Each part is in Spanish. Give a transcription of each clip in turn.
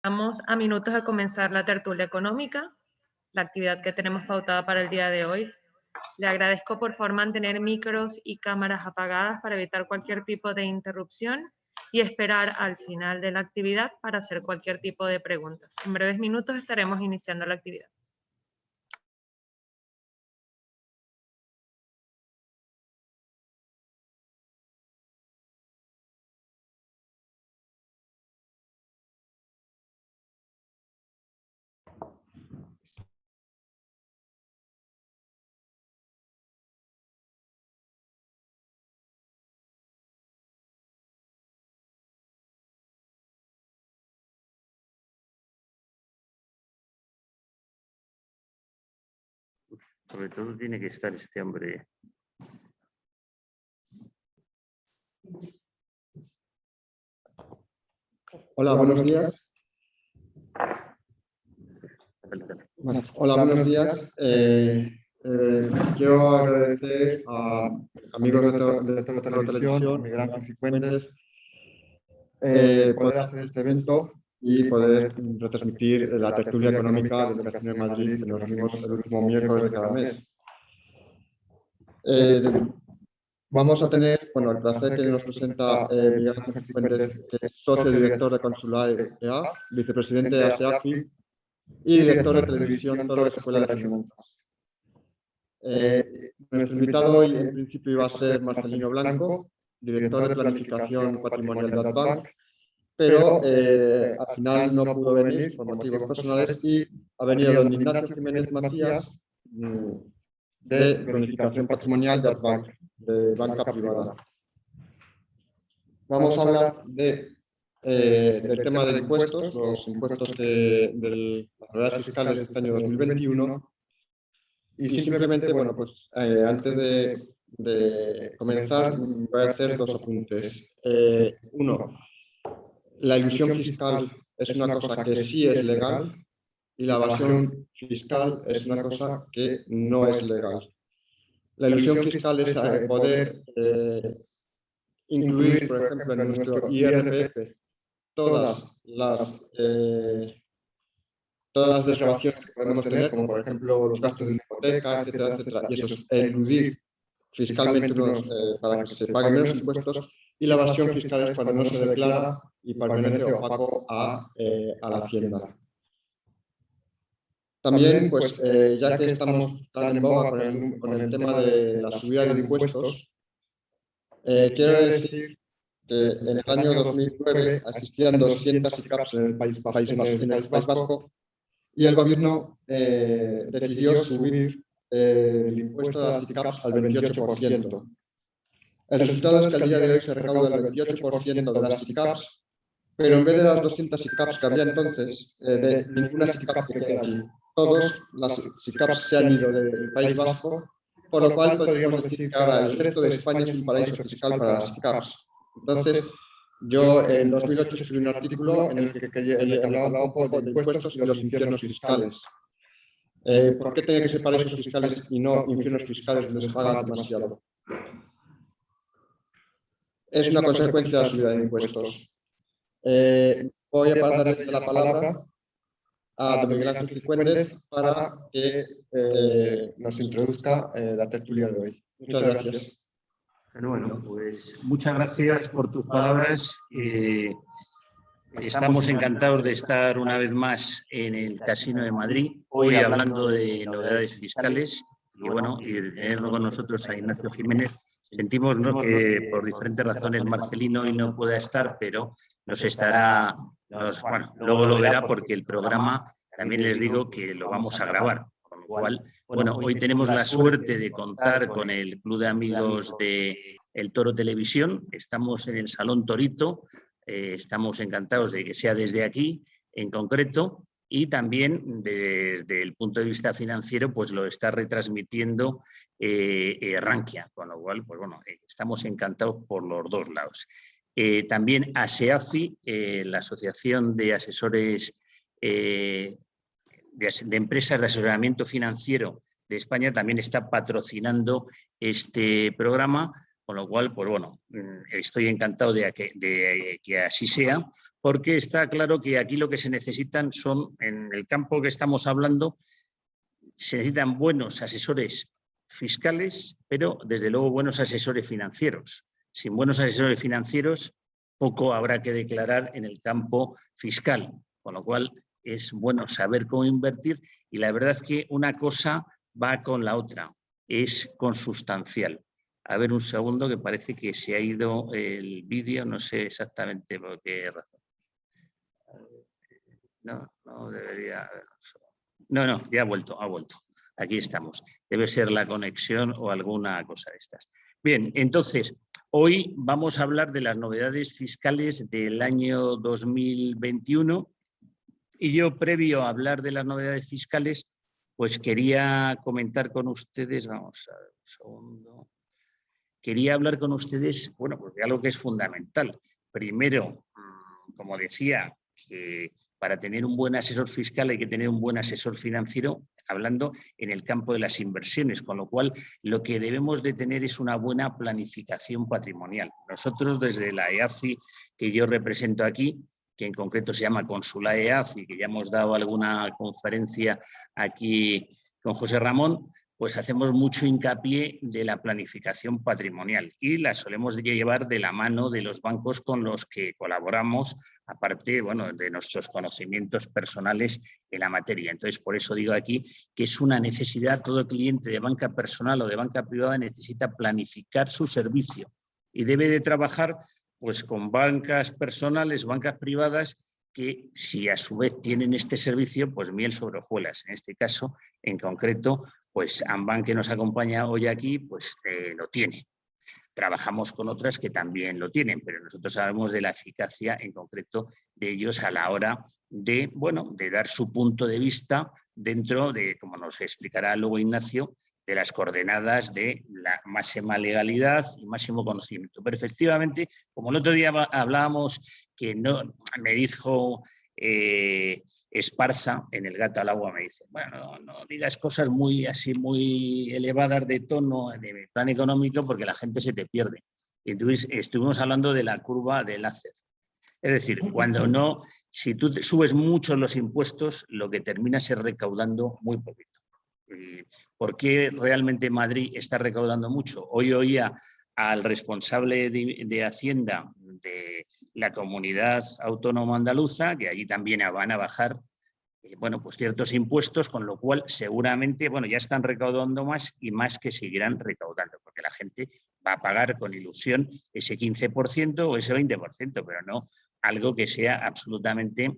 Estamos a minutos de comenzar la tertulia económica, la actividad que tenemos pautada para el día de hoy. Le agradezco por favor mantener micros y cámaras apagadas para evitar cualquier tipo de interrupción y esperar al final de la actividad para hacer cualquier tipo de preguntas. En breves minutos estaremos iniciando la actividad. Sobre todo tiene que estar este hombre. Hola, buenos días. Hola, buenos días. Quiero agradecer a amigos de Televisión, migrantes y frecuentes, poder hacer este evento y poder retransmitir la tertulia económica del Casino de Madrid que nos reunimos el último miércoles de cada mes. Vamos a tener, el placer que nos presenta Miguel Ángel Cifuentes, que es socio director de Consulae EA, vicepresidente de ASEAFI y director de televisión Toro Escuela de Finanzas. Nuestro invitado hoy en principio iba a ser Marcelino Blanco, director de planificación patrimonial de Adbank, pero al final no pudo venir por motivos personales y ha venido don Ignacio Jiménez Macías, de planificación patrimonial de Adbank, de banca privada. Vamos a hablar del tema de impuestos, los impuestos de las novedades fiscales de este año 2021. Y simplemente, antes de comenzar, voy a hacer dos apuntes. Uno, la ilusión fiscal es una cosa que sí es legal y la evasión fiscal es una cosa que no es legal. La ilusión fiscal es poder incluir, por ejemplo, en nuestro IRPF todas las desgravaciones que podemos tener, como por ejemplo los gastos de hipoteca, etcétera, etcétera, y eso es eludir fiscalmente para que se paguen menos impuestos, y la evasión fiscal es cuando no se declara y permanece opaco a la Hacienda. También, ya que estamos tan en boga con el tema de la subida de impuestos, quiero decir que en el año 2009 existían 200 ICAPs en el País Vasco y el gobierno decidió subir el impuesto de las ICAPs al 28%. El resultado es que al día de hoy se recauda el 28% de las ICAPs, pero en vez de las 200 ICAPs que había entonces, de ninguna ICAP que queda allí. Todas las ICAPs se han ido del País Vasco, por lo cual podríamos decir que ahora el resto de España es un paraíso fiscal para las ICAPs. Entonces, yo en 2008 escribí un artículo en el que hablaba un poco de impuestos y los infiernos fiscales. ¿Por qué tiene que ser paraísos fiscales y no infiernos fiscales donde se paga demasiado? Es una consecuencia de la subida de impuestos. Voy a darle la palabra a don Miguel Ángel Cifuentes para que nos introduzca la tertulia de hoy. Muchas gracias. Bueno, pues muchas gracias por tus palabras. Estamos encantados de estar una vez más en el Casino de Madrid, hoy hablando de novedades fiscales y de tener con nosotros a Ignacio Jiménez. Sentimos que por diferentes razones Marcelino hoy no pueda estar, pero luego lo verá porque el programa también les digo que lo vamos a grabar, con lo cual, hoy tenemos la suerte de contar con el Club de Amigos de El Toro Televisión. Estamos en el Salón Torito. Estamos encantados de que sea desde aquí, en concreto, y también desde el punto de vista financiero, pues lo está retransmitiendo Rankia, con lo cual, estamos encantados por los dos lados. También ASEAFI, la Asociación de Asesores de Empresas de Asesoramiento Financiero de España, también está patrocinando este programa, con lo cual, pues bueno, estoy encantado de que así sea, porque está claro que aquí lo que se necesitan son, en el campo que estamos hablando, se necesitan buenos asesores fiscales, pero desde luego buenos asesores financieros. Sin buenos asesores financieros, poco habrá que declarar en el campo fiscal, con lo cual es bueno saber cómo invertir y la verdad es que una cosa va con la otra, es consustancial. A ver un segundo, que parece que se ha ido el vídeo, no sé exactamente por qué razón. No debería haber. No, ya ha vuelto. Aquí estamos. Debe ser la conexión o alguna cosa de estas. Bien, entonces, hoy vamos a hablar de las novedades fiscales del año 2021 y yo, previo a hablar de las novedades fiscales, pues quería comentar con ustedes, vamos a ver un segundo, quería hablar con ustedes, bueno, pues de algo que es fundamental. Primero, como decía, que para tener un buen asesor fiscal hay que tener un buen asesor financiero, hablando en el campo de las inversiones, con lo cual lo que debemos de tener es una buena planificación patrimonial. Nosotros desde la EAFI, que yo represento aquí, que en concreto se llama Consula EAFI, que ya hemos dado alguna conferencia aquí con José Ramón, pues hacemos mucho hincapié de la planificación patrimonial y la solemos llevar de la mano de los bancos con los que colaboramos, aparte, bueno, de nuestros conocimientos personales en la materia. Entonces, por eso digo aquí que es una necesidad, todo cliente de banca personal o de banca privada necesita planificar su servicio y debe de trabajar pues con bancas personales, bancas privadas, que si a su vez tienen este servicio, pues miel sobre hojuelas. En este caso, en concreto, pues Ambank, que nos acompaña hoy aquí, pues lo tiene. Trabajamos con otras que también lo tienen, pero nosotros sabemos de la eficacia en concreto de ellos a la hora de, bueno, de dar su punto de vista dentro de, como nos explicará luego Ignacio, de las coordenadas de la máxima legalidad y máximo conocimiento. Pero efectivamente, como el otro día hablábamos, que no me dijo Esparza, en El gato al agua, me dice, bueno, no digas cosas muy así, muy elevadas de tono de plan económico porque la gente se te pierde. Y entonces estuvimos hablando de la curva de Laffer. Es decir, cuando no, si tú subes mucho los impuestos, lo que terminas es recaudando muy poquito. ¿Por qué realmente Madrid está recaudando mucho? Hoy oía al responsable de Hacienda de la comunidad autónoma andaluza, que allí también van a bajar bueno, pues ciertos impuestos, con lo cual seguramente, bueno, ya están recaudando más y más que seguirán recaudando, porque la gente va a pagar con ilusión ese 15% o ese 20%, pero no algo que sea absolutamente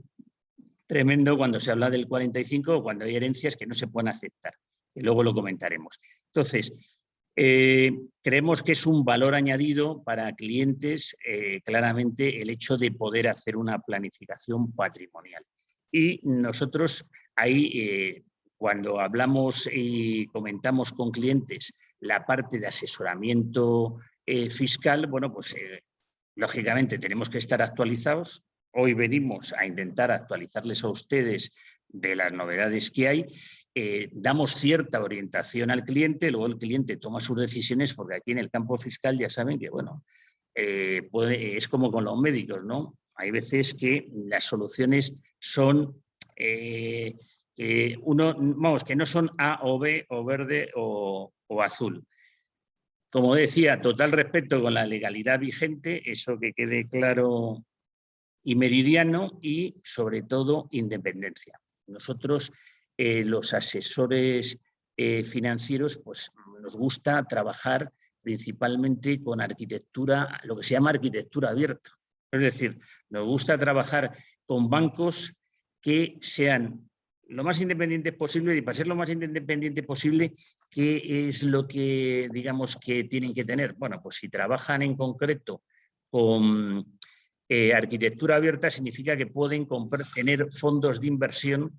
tremendo cuando se habla del 45% o cuando hay herencias que no se pueden aceptar. Y luego lo comentaremos. Entonces, creemos que es un valor añadido para clientes, claramente, el hecho de poder hacer una planificación patrimonial. Y nosotros ahí, cuando hablamos y comentamos con clientes la parte de asesoramiento fiscal, bueno, pues lógicamente tenemos que estar actualizados. Hoy venimos a intentar actualizarles a ustedes de las novedades que hay. Damos cierta orientación al cliente, luego el cliente toma sus decisiones, porque aquí en el campo fiscal ya saben que, bueno, es como con los médicos, ¿no? Hay veces que las soluciones son que no son A o B o verde o azul. Como decía, total respeto con la legalidad vigente, eso que quede claro y meridiano, y sobre todo independencia. Nosotros, los asesores financieros, pues nos gusta trabajar principalmente con arquitectura, lo que se llama arquitectura abierta. Es decir, nos gusta trabajar con bancos que sean lo más independientes posible, y para ser lo más independiente posible, ¿qué es lo que digamos que tienen que tener? Bueno, pues si trabajan en concreto con arquitectura abierta, significa que pueden tener fondos de inversión,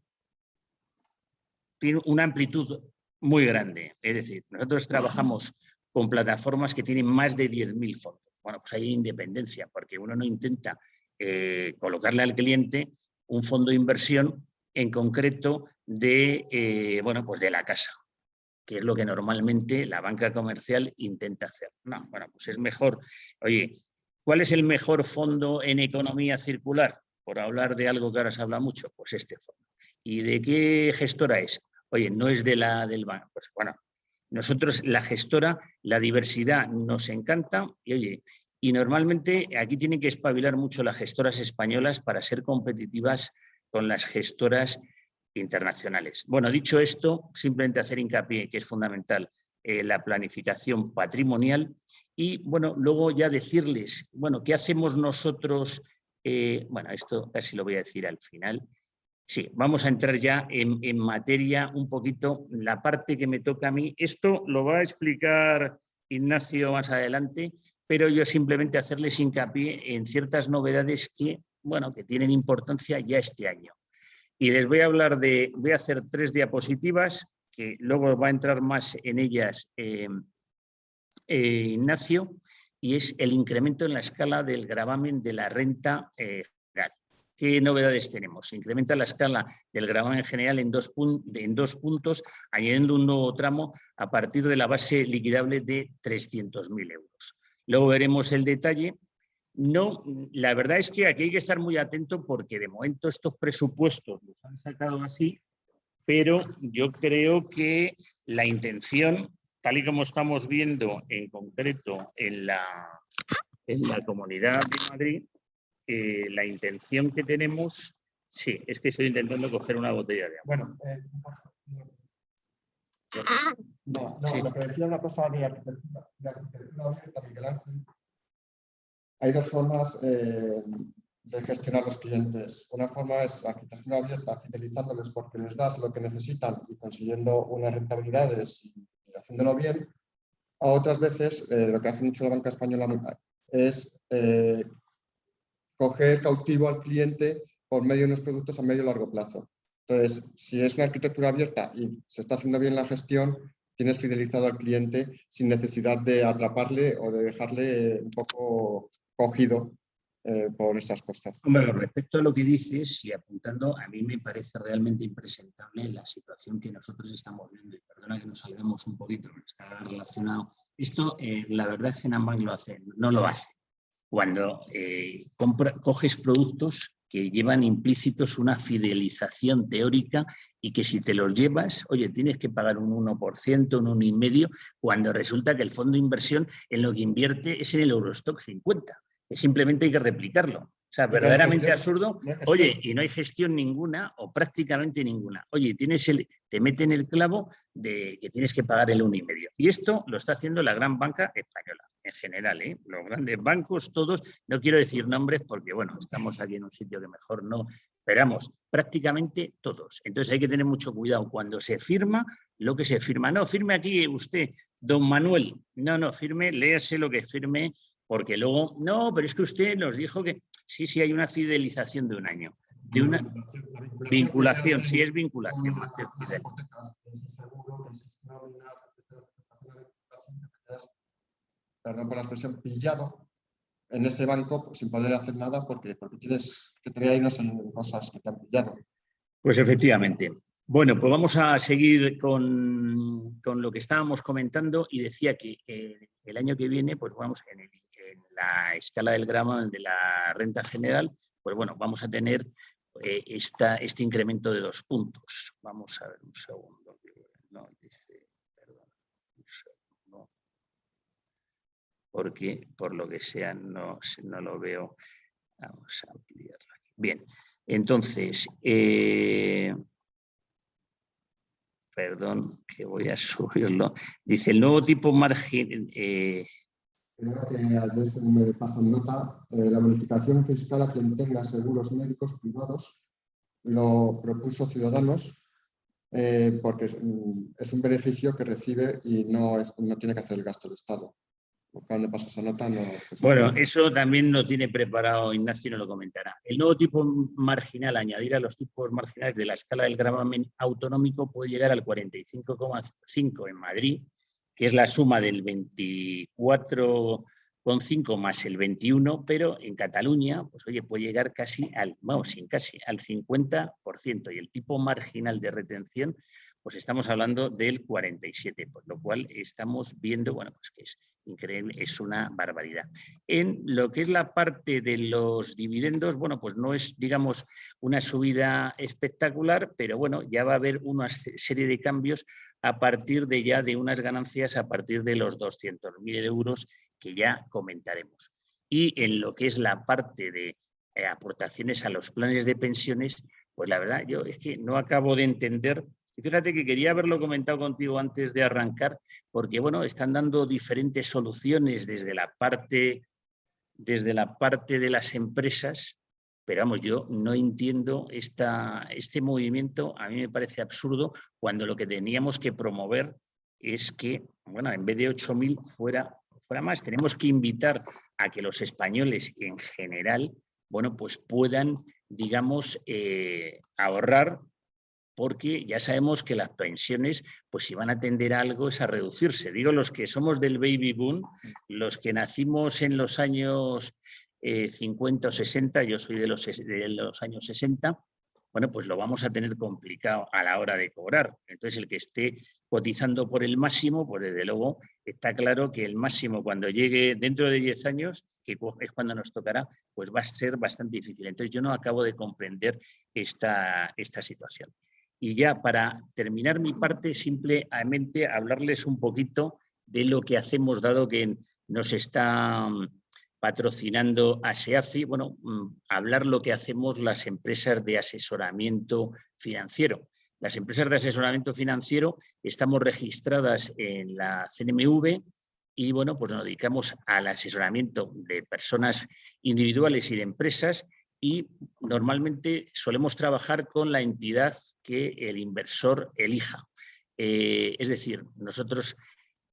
tiene una amplitud muy grande. Es decir, nosotros trabajamos con plataformas que tienen más de 10.000 fondos. Bueno, pues hay independencia, porque uno no intenta colocarle al cliente un fondo de inversión en concreto de, bueno, pues de la casa. que es lo que normalmente la banca comercial intenta hacer. No, bueno, pues es mejor. Oye, ¿cuál es el mejor fondo en economía circular? Por hablar de algo que ahora se habla mucho, pues este fondo. ¿Y de qué gestora es? Oye, no es de la del banco. Pues bueno, nosotros la gestora, la diversidad nos encanta y oye, y normalmente aquí tienen que espabilar mucho las gestoras españolas para ser competitivas con las gestoras internacionales. Bueno, dicho esto, simplemente hacer hincapié que es fundamental la planificación patrimonial y, bueno, luego ya decirles, bueno, ¿qué hacemos nosotros? Bueno, esto casi lo voy a decir al final. Sí, vamos a entrar ya en materia un poquito, la parte que me toca a mí. Esto lo va a explicar Ignacio más adelante, pero yo simplemente hacerles hincapié en ciertas novedades que, bueno, que tienen importancia ya este año. Y les voy a hablar voy a hacer 3 diapositivas, que luego va a entrar más en ellas Ignacio, y es el incremento en la escala del gravamen de la renta general. ¿Qué novedades tenemos? Se incrementa la escala del gravamen general en dos puntos, añadiendo un nuevo tramo a partir de la base liquidable de 300.000 euros. Luego veremos el detalle. No, la verdad es que aquí hay que estar muy atento porque de momento estos presupuestos los han sacado así, pero yo creo que la intención, tal y como estamos viendo en concreto en la Comunidad de Madrid, la intención que tenemos, sí, es que estoy intentando coger una botella de agua. Bueno, no, Sí. Lo que decía una cosa de arquitectura abierta, Miguel Ángel. Hay 2 formas de gestionar los clientes. Una forma es arquitectura abierta, fidelizándoles porque les das lo que necesitan y consiguiendo unas rentabilidades y haciéndolo bien. A otras veces, lo que hace mucho la banca española es coger cautivo al cliente por medio de unos productos a medio y largo plazo. Entonces, si es una arquitectura abierta y se está haciendo bien la gestión, tienes fidelizado al cliente sin necesidad de atraparle o de dejarle un poco cogido por estas cosas. Hombre, respecto a lo que dices y apuntando, a mí me parece realmente impresentable la situación que nosotros estamos viendo. Y perdona que nos salgamos un poquito, pero está relacionado. Esto, la verdad es que nada más lo hace, no lo hace. Cuando coges productos que llevan implícitos una fidelización teórica y que si te los llevas, oye, tienes que pagar un 1%, un 1,5%, cuando resulta que el fondo de inversión en lo que invierte es en el Eurostock 50. Que simplemente hay que replicarlo. O sea, verdaderamente absurdo. Oye, y no hay gestión ninguna o prácticamente ninguna. Oye, te meten el clavo de que tienes que pagar el 1,5%. Y esto lo está haciendo la gran banca española, en general, ¿eh? Los grandes bancos, todos, no quiero decir nombres porque, bueno, estamos aquí en un sitio que mejor no, esperamos, prácticamente todos. Entonces hay que tener mucho cuidado cuando se firma lo que se firma. No, firme aquí usted, don Manuel. No, firme, léase lo que firme. Porque luego, no, pero es que usted nos dijo que sí, hay una fidelización de un año. De una vinculación, sí es vinculación. Perdón por la expresión, pillado en ese banco sin poder hacer nada porque tienes que tener ahí unas cosas que te han pillado. Pues efectivamente. Bueno, pues vamos a seguir con lo que estábamos comentando y decía que el año que viene, pues vamos en la escala del gravamen de la renta general, pues bueno, vamos a tener este incremento de 2 puntos. Vamos a ver un segundo. No, dice, perdón, un segundo. Porque por lo que sea no lo veo. Vamos a ampliarlo aquí. Bien, entonces, perdón, que voy a subirlo. Dice, el nuevo tipo margen... Creo que al menos me pasan nota, la bonificación fiscal a quien tenga seguros médicos privados lo propuso Ciudadanos porque es un beneficio que recibe y no tiene que hacer el gasto del Estado. Cuando pasa esa nota no... Bueno, eso también lo tiene preparado Ignacio y nos lo comentará. El nuevo tipo marginal, añadir a los tipos marginales de la escala del gravamen autonómico puede llegar al 45,5 en Madrid, que es la suma del 24,5 más el 21, pero en Cataluña, pues oye, puede llegar casi al 50%. Y el tipo marginal de retención pues estamos hablando del 47%, por lo cual estamos viendo, bueno, pues que es increíble, es una barbaridad. En lo que es la parte de los dividendos, bueno, pues no es, digamos, una subida espectacular, pero bueno, ya va a haber una serie de cambios a partir de ya de unas ganancias a partir de los 200.000 euros que ya comentaremos. Y en lo que es la parte de aportaciones a los planes de pensiones, pues la verdad, yo es que no acabo de entender. Y fíjate que quería haberlo comentado contigo antes de arrancar, porque bueno, están dando diferentes soluciones desde la parte de las empresas, pero vamos, yo no entiendo este movimiento, a mí me parece absurdo, cuando lo que teníamos que promover es que, bueno, en vez de 8.000 fuera más. Tenemos que invitar a que los españoles en general, bueno, pues puedan, digamos, ahorrar, porque ya sabemos que las pensiones, pues si van a tender a algo es a reducirse. Digo, los que somos del baby boom, los que nacimos en los años 50 o 60, yo soy de los años 60, bueno, pues lo vamos a tener complicado a la hora de cobrar. Entonces, el que esté cotizando por el máximo, pues desde luego está claro que el máximo cuando llegue dentro de 10 años, que es cuando nos tocará, pues va a ser bastante difícil. Entonces, yo no acabo de comprender esta situación. Y ya para terminar mi parte, simplemente hablarles un poquito de lo que hacemos, dado que nos está patrocinando a SEAFI, bueno, hablar lo que hacemos las empresas de asesoramiento financiero. Las empresas de asesoramiento financiero estamos registradas en la CNMV y, bueno, pues nos dedicamos al asesoramiento de personas individuales y de empresas, y normalmente solemos trabajar con la entidad que el inversor elija. Es decir, nosotros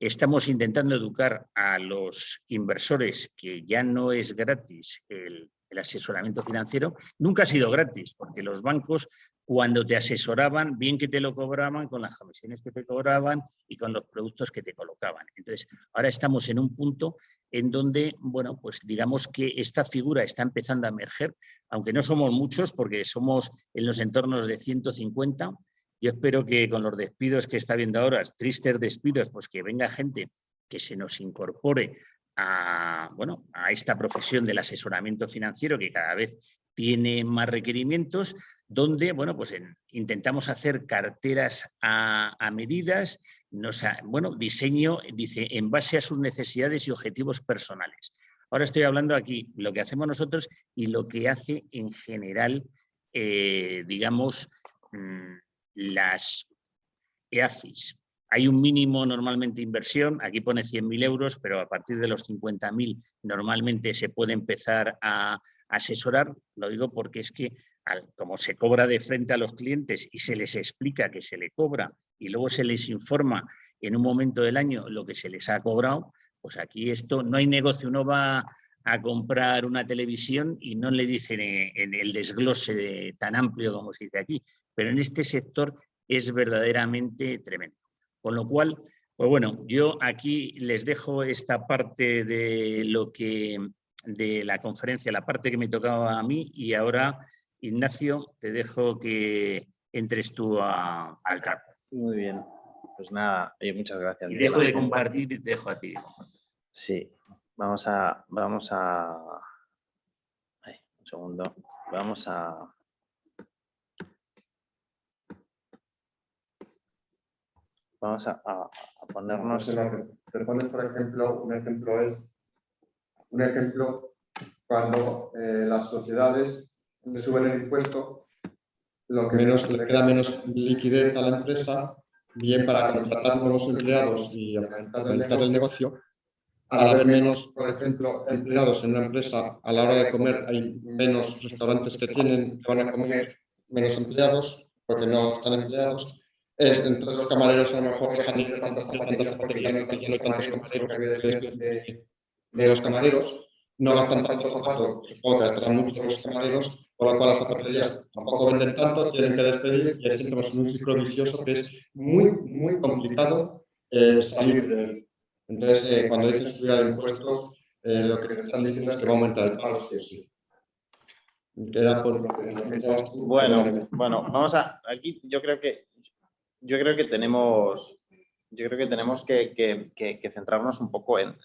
estamos intentando educar a los inversores que ya no es gratis el asesoramiento financiero. Nunca ha sido gratis, porque los bancos, cuando te asesoraban, bien que te lo cobraban con las comisiones que te cobraban y con los productos que te colocaban. Entonces, ahora estamos en un punto en donde, bueno, pues digamos que esta figura está empezando a emerger, aunque no somos muchos, porque somos en los entornos de 150. Yo espero que con los despidos que está habiendo ahora, tristes despidos, pues que venga gente que se nos incorpore a esta profesión del asesoramiento financiero, que cada vez tiene más requerimientos, donde, bueno, pues intentamos hacer carteras a medidas, diseño, dice, en base a sus necesidades y objetivos personales. Ahora estoy hablando aquí lo que hacemos nosotros y lo que hace en general, digamos, las EAFIs. Hay un mínimo normalmente inversión, aquí pone 100.000 euros, pero a partir de los 50.000 normalmente se puede empezar a asesorar. Lo digo porque es que como se cobra de frente a los clientes y se les explica que se le cobra y luego se les informa en un momento del año lo que se les ha cobrado, pues aquí esto no hay negocio. Uno va a comprar una televisión y no le dicen en el desglose tan amplio como se dice aquí, pero en este sector es verdaderamente tremendo. Con lo cual, pues bueno, yo aquí les dejo esta parte de de la conferencia, la parte que me tocaba a mí, y ahora, Ignacio, te dejo que entres tú al campo. Muy bien, pues nada, muchas gracias. Y dejo de compartir y te dejo a ti. Sí, vamos a... Ay, un segundo. Vamos a ponernos... Te pones, por ejemplo, un ejemplo cuando las sociedades le suben el impuesto, lo que le queda menos liquidez a la empresa, bien para contratar nuevos empleados y aumentar el negocio. Al haber menos, por ejemplo, empleados en una empresa, a la hora de comer hay menos restaurantes que van a comer menos empleados porque no están empleados. Entonces los camareros a lo mejor dejan de ir tantas porque ya no hay tantos camareros de los camareros, no gastan tanto zapato, supongo que gastarán mucho los camareros, por lo cual las zapaterías tampoco venden tanto, tienen que despedir y aquí estamos en un ciclo vicioso que es muy, muy complicado salir de él. Entonces, cuando dicen subida de impuestos, lo que están diciendo es que va a aumentar el paro, sí o sí. Bueno, vamos a... Aquí yo creo que yo creo que tenemos que centrarnos un poco en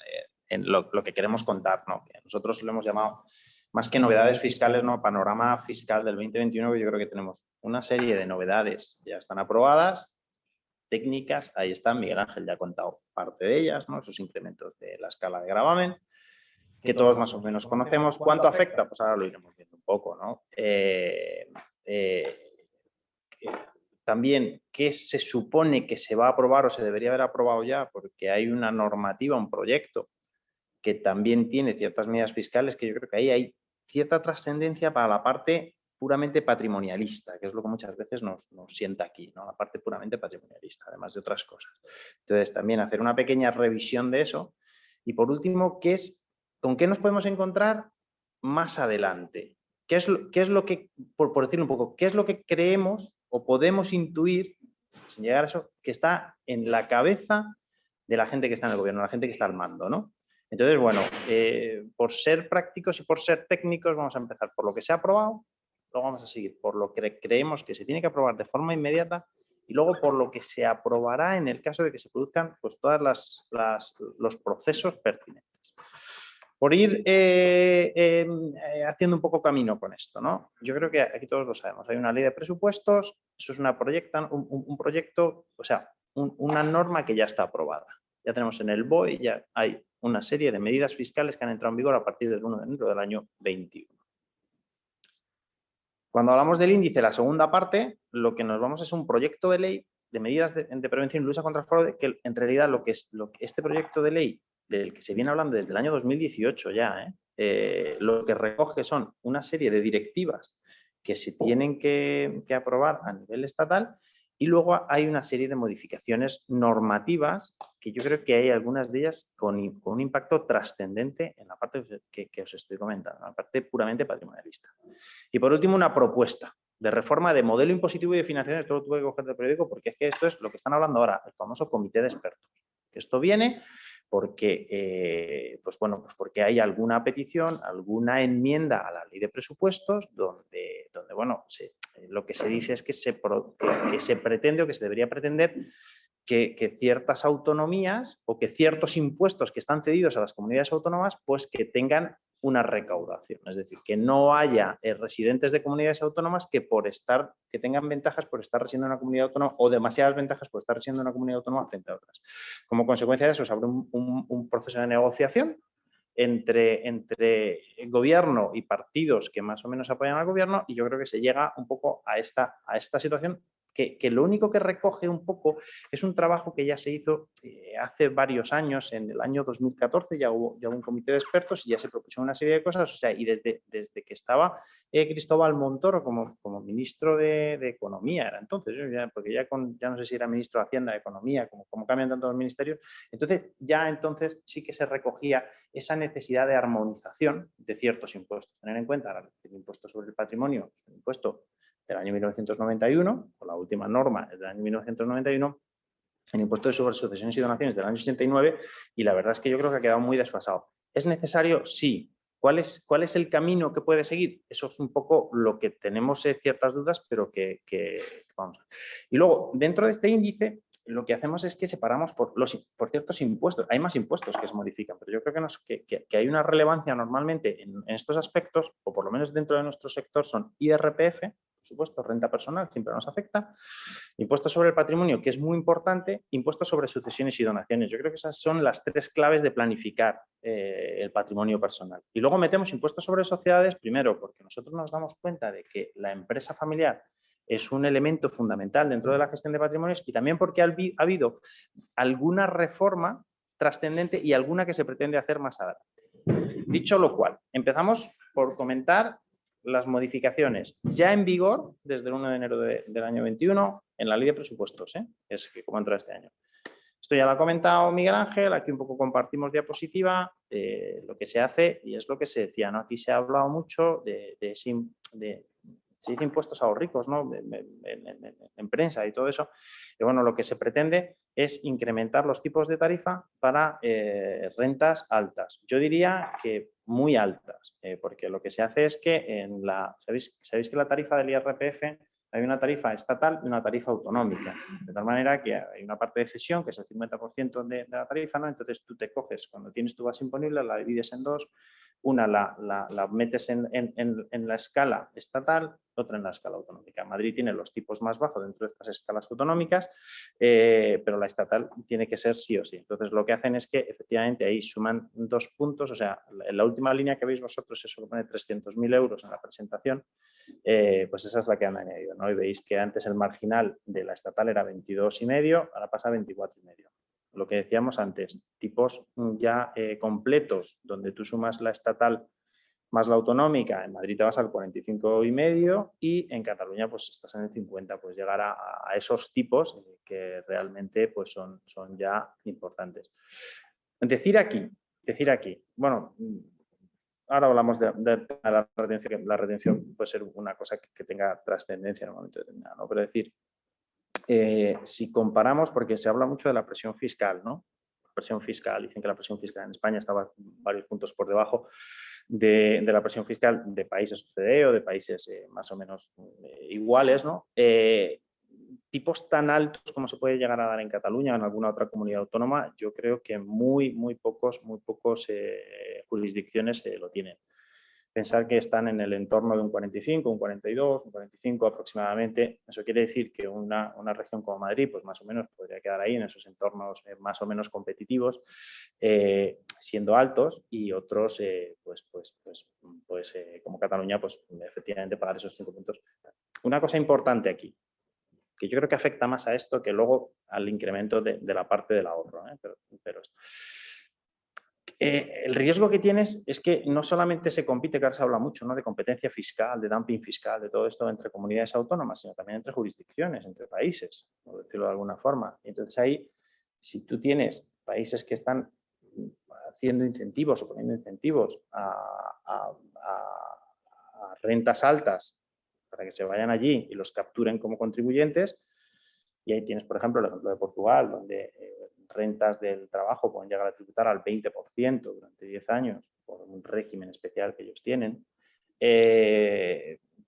lo que queremos contar, ¿no? Que nosotros lo hemos llamado, más que novedades fiscales, ¿no? Panorama fiscal del 2021, que yo creo que tenemos una serie de novedades ya están aprobadas, técnicas, ahí están, Miguel Ángel ya ha contado parte de ellas, ¿no? Esos incrementos de la escala de gravamen, que todos más o menos conocemos. ¿Cuánto afecta? Pues ahora lo iremos viendo un poco, ¿no? También, ¿qué se supone que se va a aprobar o se debería haber aprobado ya? Porque hay una normativa, un proyecto que también tiene ciertas medidas fiscales que yo creo que ahí hay cierta trascendencia para la parte puramente patrimonialista, que es lo que muchas veces nos sienta aquí, ¿no? La parte puramente patrimonialista, además de otras cosas. Entonces, también hacer una pequeña revisión de eso. Y por último, ¿con qué nos podemos encontrar más adelante? ¿Qué es lo que, por decirlo un poco, qué es lo que creemos o podemos intuir, sin llegar a eso, que está en la cabeza de la gente que está en el gobierno, la gente que está al mando, ¿no? Entonces, bueno, por ser prácticos y por ser técnicos, vamos a empezar por lo que se ha aprobado, luego vamos a seguir por lo que creemos que se tiene que aprobar de forma inmediata y luego por lo que se aprobará en el caso de que se produzcan pues, todos los procesos pertinentes. Por ir haciendo un poco camino con esto, ¿no? Yo creo que aquí todos lo sabemos. Hay una ley de presupuestos, eso es un proyecto, o sea, una norma que ya está aprobada. Ya tenemos en el BOE, ya hay una serie de medidas fiscales que han entrado en vigor a partir del 1 de enero del año 21. Cuando hablamos del índice, la segunda parte, lo que nos vamos es un proyecto de ley de medidas de prevención y lucha contra el fraude, que en realidad lo que este proyecto de ley, del que se viene hablando desde el año 2018 ya, lo que recoge son una serie de directivas que se tienen que aprobar a nivel estatal y luego hay una serie de modificaciones normativas que yo creo que hay algunas de ellas con un impacto trascendente en la parte que os estoy comentando, la parte puramente patrimonialista. Y por último, una propuesta de reforma de modelo impositivo y de financiación. Esto lo tuve que coger del periódico porque es que esto es lo que están hablando ahora, el famoso comité de expertos. Esto viene porque, pues porque hay alguna petición, alguna enmienda a la ley de presupuestos donde bueno, lo que se dice es que se pretende o que se debería pretender que ciertas autonomías o que ciertos impuestos que están cedidos a las comunidades autónomas, pues que tengan una recaudación. Es decir, que no haya residentes de comunidades autónomas que tengan ventajas por estar residiendo en una comunidad autónoma o demasiadas ventajas por estar residiendo en una comunidad autónoma frente a otras. Como consecuencia de eso, se abre un proceso de negociación entre el gobierno y partidos que más o menos apoyan al gobierno y yo creo que se llega un poco a esta situación que lo único que recoge un poco es un trabajo que ya se hizo hace varios años, en el año 2014 ya hubo un comité de expertos y ya se propusieron una serie de cosas, o sea, y desde que estaba Cristóbal Montoro como ministro de Economía, era entonces, porque ya no sé si era ministro de Hacienda, de Economía, como cambian tanto los ministerios, entonces sí que se recogía esa necesidad de armonización de ciertos impuestos. Tener en cuenta el impuesto sobre el patrimonio, es un impuesto del año 1991, o la última norma es del año 1991, el impuesto sobre sucesiones y donaciones del año 69, y la verdad es que yo creo que ha quedado muy desfasado. ¿Es necesario? Sí. ¿Cuál es el camino que puede seguir? Eso es un poco lo que tenemos ciertas dudas, pero que vamos a ver. Y luego, dentro de este índice, lo que hacemos es que separamos por ciertos impuestos. Hay más impuestos que se modifican, pero yo creo que hay una relevancia normalmente en estos aspectos, o por lo menos dentro de nuestro sector, son IRPF, por supuesto, renta personal, siempre nos afecta, impuesto sobre el patrimonio, que es muy importante, impuesto sobre sucesiones y donaciones. Yo creo que esas son las tres claves de planificar el patrimonio personal. Y luego metemos impuestos sobre sociedades, primero, porque nosotros nos damos cuenta de que la empresa familiar es un elemento fundamental dentro de la gestión de patrimonios y también porque ha habido alguna reforma trascendente y alguna que se pretende hacer más adelante. Dicho lo cual, empezamos por comentar las modificaciones ya en vigor desde el 1 de enero del año 21 en la ley de presupuestos, es que como entra este año. Esto ya lo ha comentado Miguel Ángel, aquí un poco compartimos diapositiva, lo que se hace y es lo que se decía, ¿no? Aquí se ha hablado mucho se dice impuestos a los ricos, ¿no? En prensa y todo eso. Y bueno, lo que se pretende es incrementar los tipos de tarifa para rentas altas. Yo diría que muy altas, porque lo que se hace es que ¿sabéis que la tarifa del IRPF hay una tarifa estatal y una tarifa autonómica, de tal manera que hay una parte de cesión, que es el 50% de la tarifa, ¿no? Entonces tú te coges, cuando tienes tu base imponible, la divides en dos, una la metes en la escala estatal, otra en la escala autonómica. Madrid tiene los tipos más bajos dentro de estas escalas autonómicas, pero la estatal tiene que ser sí o sí. Entonces lo que hacen es que efectivamente ahí suman 2 puntos, o sea, en la última línea que veis vosotros, eso lo pone 300.000 euros en la presentación, pues esa es la que han añadido, ¿no? Y veis que antes el marginal de la estatal era 22,5, ahora pasa a 24,5. Lo que decíamos antes, tipos ya completos, donde tú sumas la estatal más la autonómica, en Madrid te vas al 45,5 y en Cataluña pues estás en el 50, pues llegar a esos tipos que realmente pues son ya importantes. Decir aquí, bueno, ahora hablamos de la retención, que la retención puede ser una cosa que tenga trascendencia en un momento determinado, ¿no? Pero decir, si comparamos, porque se habla mucho de la presión fiscal, ¿no? Presión fiscal, dicen que la presión fiscal en España estaba varios puntos por debajo de la presión fiscal de países OCDE o de países más o menos iguales, ¿no? Tipos tan altos como se puede llegar a dar en Cataluña o en alguna otra comunidad autónoma, yo creo que muy pocos jurisdicciones lo tienen. Pensar que están en el entorno de un 45, un 42, un 45 aproximadamente. Eso quiere decir que una región como Madrid, pues más o menos podría quedar ahí en esos entornos más o menos competitivos, siendo altos, y otros, como Cataluña, pues efectivamente pagar esos 5 puntos. Una cosa importante aquí, que yo creo que afecta más a esto que luego al incremento de la parte del ahorro, pero el riesgo que tienes es que no solamente se compite, que ahora se habla mucho, ¿no?, de competencia fiscal, de dumping fiscal, de todo esto entre comunidades autónomas, sino también entre jurisdicciones, entre países, por decirlo de alguna forma. Entonces ahí, si tú tienes países que están haciendo incentivos o poniendo incentivos a rentas altas para que se vayan allí y los capturen como contribuyentes, y ahí tienes, por ejemplo, el ejemplo de Portugal, donde rentas del trabajo pueden llegar a tributar al 20% durante 10 años por un régimen especial que ellos tienen,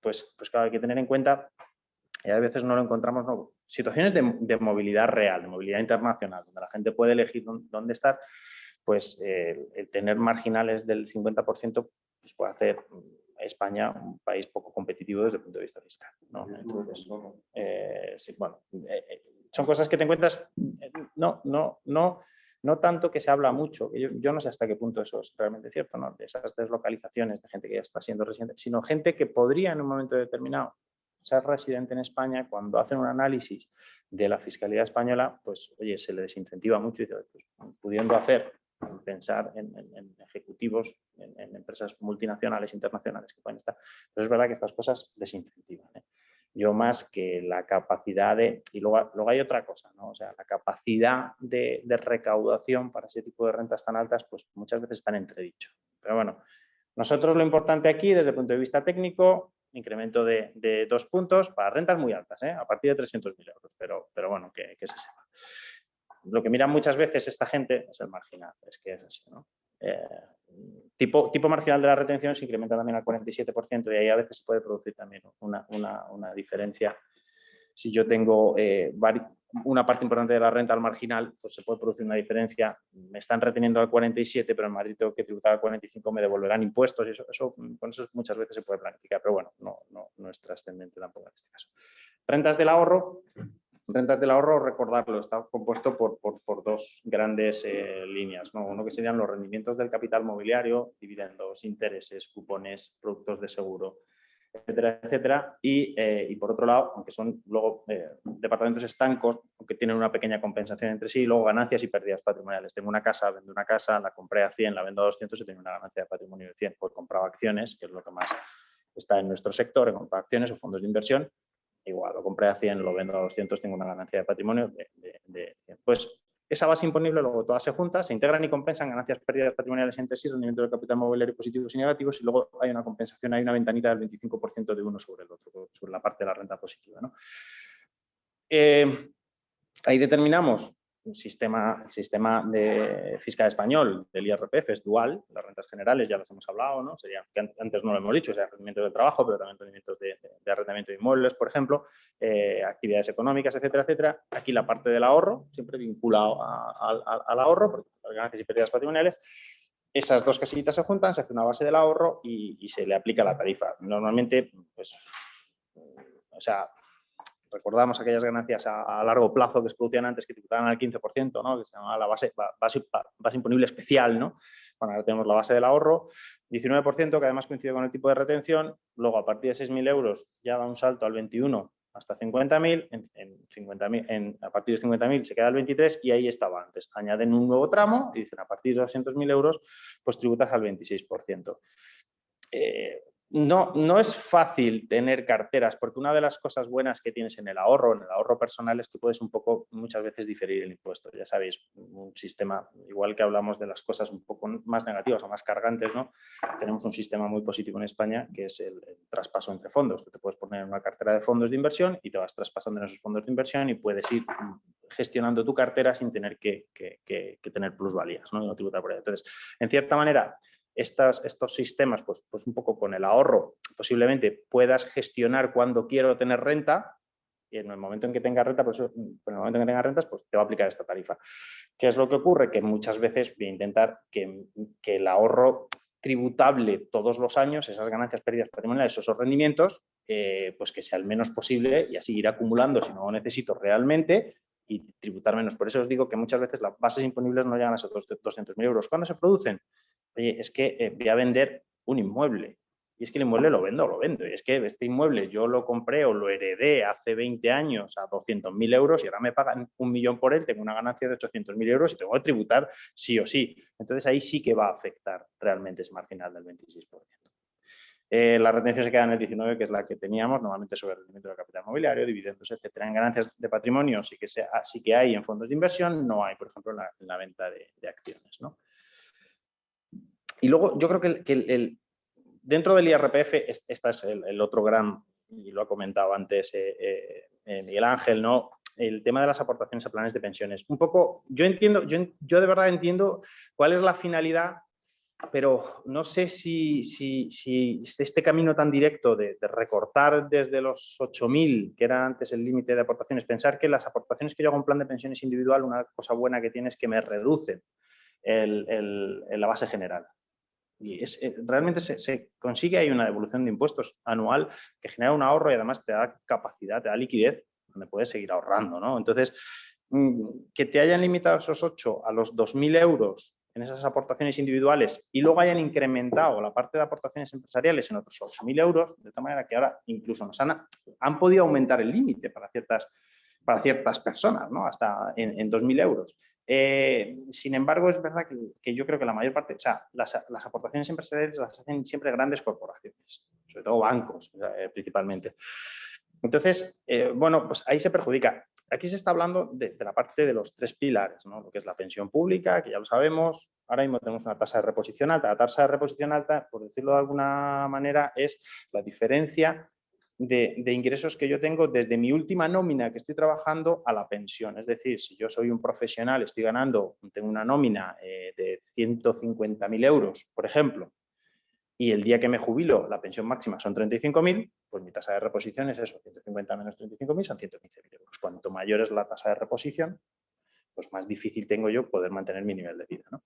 pues claro, hay que tener en cuenta, y a veces no lo encontramos, ¿no?, situaciones de movilidad real, de movilidad internacional, donde la gente puede elegir dónde estar, pues el tener marginales del 50% pues puede hacer España un país poco competitivo desde el punto de vista fiscal, ¿no? Entonces, sí, bueno, son cosas que te encuentras, no tanto que se habla mucho, yo no sé hasta qué punto eso es realmente cierto, ¿no?, de esas deslocalizaciones de gente que ya está siendo residente, sino gente que podría en un momento determinado ser residente en España. Cuando hacen un análisis de la fiscalidad española, pues oye, se le desincentiva mucho y dice, pues, pudiendo pensar en ejecutivos, en empresas multinacionales, internacionales que pueden estar. Pero es verdad que estas cosas desincentivan, ¿eh? Yo más que la capacidad de... Y luego hay otra cosa, ¿no? O sea, la capacidad de recaudación para ese tipo de rentas tan altas, pues muchas veces está en entredicho. Pero bueno, nosotros lo importante aquí, desde el punto de vista técnico, incremento de 2 puntos para rentas muy altas, a partir de 300.000 euros, pero bueno, que se sepa. Lo que mira muchas veces esta gente es el marginal, es que es así, ¿no? Tipo marginal de la retención se incrementa también al 47% y ahí a veces se puede producir también una diferencia. Si yo tengo una parte importante de la renta al marginal, pues se puede producir una diferencia. Me están reteniendo al 47, pero en Madrid tengo que tributar al 45, me devolverán impuestos y con eso muchas veces se puede planificar, pero bueno, no es trascendente tampoco en este caso. Rentas del ahorro, recordarlo, está compuesto por 2 grandes líneas, ¿no? Uno que serían los rendimientos del capital mobiliario, dividendos, intereses, cupones, productos de seguro, etcétera, etcétera. Y por otro lado, aunque son luego departamentos estancos, aunque tienen una pequeña compensación entre sí, luego ganancias y pérdidas patrimoniales. Tengo una casa, vendo una casa, la compré a 100, la vendo a 200 y tengo una ganancia de patrimonio de 100. Pues he comprado acciones, que es lo que más está en nuestro sector, he comprado acciones o fondos de inversión. Igual, lo compré a 100, lo vendo a 200, tengo una ganancia de patrimonio de 100. Pues esa base imponible, luego todas se juntan, se integran y compensan ganancias, pérdidas patrimoniales entre sí, rendimiento del capital mobiliario positivos y negativos, y luego hay una compensación, hay una ventanita del 25% de uno sobre el otro, sobre la parte de la renta positiva, ¿no? Ahí determinamos el sistema fiscal español del IRPF es dual, las rentas generales ya las hemos hablado, ¿no? Sería, que antes no lo hemos dicho, serían rendimientos de trabajo, pero también rendimientos de arrendamiento de inmuebles, por ejemplo, actividades económicas, etcétera, etcétera. Aquí la parte del ahorro, siempre vinculado al ahorro, porque las ganancias y pérdidas patrimoniales, esas dos casitas se juntan, se hace una base del ahorro y se le aplica la tarifa. Normalmente, pues, o sea, recordamos aquellas ganancias a largo plazo que se producían antes que tributaban al 15%, ¿no? Que se llamaba la base imponible especial, ¿no? Bueno, ahora tenemos la base del ahorro, 19%, que además coincide con el tipo de retención. Luego, a partir de 6.000 euros, ya da un salto al 21 hasta 50.000. A partir de 50.000 se queda el 23 y ahí estaba antes. Añaden un nuevo tramo y dicen a partir de 200.000 euros, pues tributas al 26%. No es fácil tener carteras, porque una de las cosas buenas que tienes en el ahorro personal, es que puedes un poco, muchas veces, diferir el impuesto. Ya sabéis, un sistema, igual que hablamos de las cosas un poco más negativas o más cargantes, ¿no? Tenemos un sistema muy positivo en España, que es el traspaso entre fondos. Tú te puedes poner en una cartera de fondos de inversión y te vas traspasando en esos fondos de inversión y puedes ir gestionando tu cartera sin tener que tener plusvalías, ¿no? Y no tributar por ello. Entonces, en cierta manera, estos sistemas, pues un poco con el ahorro, posiblemente puedas gestionar cuando quiero tener renta, y en el momento en que tenga renta, pues en el momento en que tenga rentas, pues te va a aplicar esta tarifa. ¿Qué es lo que ocurre? Que muchas veces voy a intentar que el ahorro tributable todos los años, esas ganancias, pérdidas patrimoniales, esos rendimientos, pues que sea el menos posible y así ir acumulando si no lo necesito realmente y tributar menos. Por eso os digo que muchas veces las bases imponibles no llegan a esos 200.000 euros. ¿Cuándo se producen? Oye, es que voy a vender un inmueble y es que el inmueble lo vendo. Y es que este inmueble yo lo compré o lo heredé hace 20 años a 200.000 euros y ahora me pagan 1 millón por él, tengo una ganancia de 800.000 euros y tengo que tributar sí o sí. Entonces ahí sí que va a afectar realmente ese marginal del 26%. La retención se queda en el 19%, que es la que teníamos, normalmente sobre el rendimiento del capital mobiliario, dividendos, etcétera. En ganancias de patrimonio sí que hay en fondos de inversión, no hay, por ejemplo, en la venta de acciones, ¿no? Y luego yo creo que dentro del IRPF, este es el otro gran, y lo ha comentado antes Miguel Ángel, ¿no? El tema de las aportaciones a planes de pensiones. Un poco, yo de verdad entiendo cuál es la finalidad, pero no sé si este camino tan directo de recortar desde los 8.000, que era antes el límite de aportaciones, pensar que las aportaciones que yo hago en plan de pensiones individual, una cosa buena que tiene es que me reducen la base general. Y realmente se consigue, hay una devolución de impuestos anual que genera un ahorro y además te da capacidad, te da liquidez, donde puedes seguir ahorrando, ¿no? Entonces, que te hayan limitado esos 8 a los 2.000 euros en esas aportaciones individuales y luego hayan incrementado la parte de aportaciones empresariales en otros 8.000 euros, de tal manera que ahora incluso nos han podido aumentar el límite para ciertas personas, ¿no? Hasta en 2.000 euros. Sin embargo, es verdad que yo creo que la mayor parte, o sea, las aportaciones empresariales las hacen siempre grandes corporaciones, sobre todo bancos, principalmente. Entonces, bueno, pues ahí se perjudica. Aquí se está hablando de la parte de los 3 pilares, ¿no? Lo que es la pensión pública, que ya lo sabemos. Ahora mismo tenemos una tasa de reposición alta. La tasa de reposición alta, por decirlo de alguna manera, es la diferencia de ingresos que yo tengo desde mi última nómina que estoy trabajando a la pensión. Es decir, si yo soy un profesional, tengo una nómina de 150.000 euros, por ejemplo, y el día que me jubilo la pensión máxima son 35.000, pues mi tasa de reposición es eso, 150 menos 35.000 son 115.000 euros. Cuanto mayor es la tasa de reposición, pues más difícil tengo yo poder mantener mi nivel de vida, ¿no?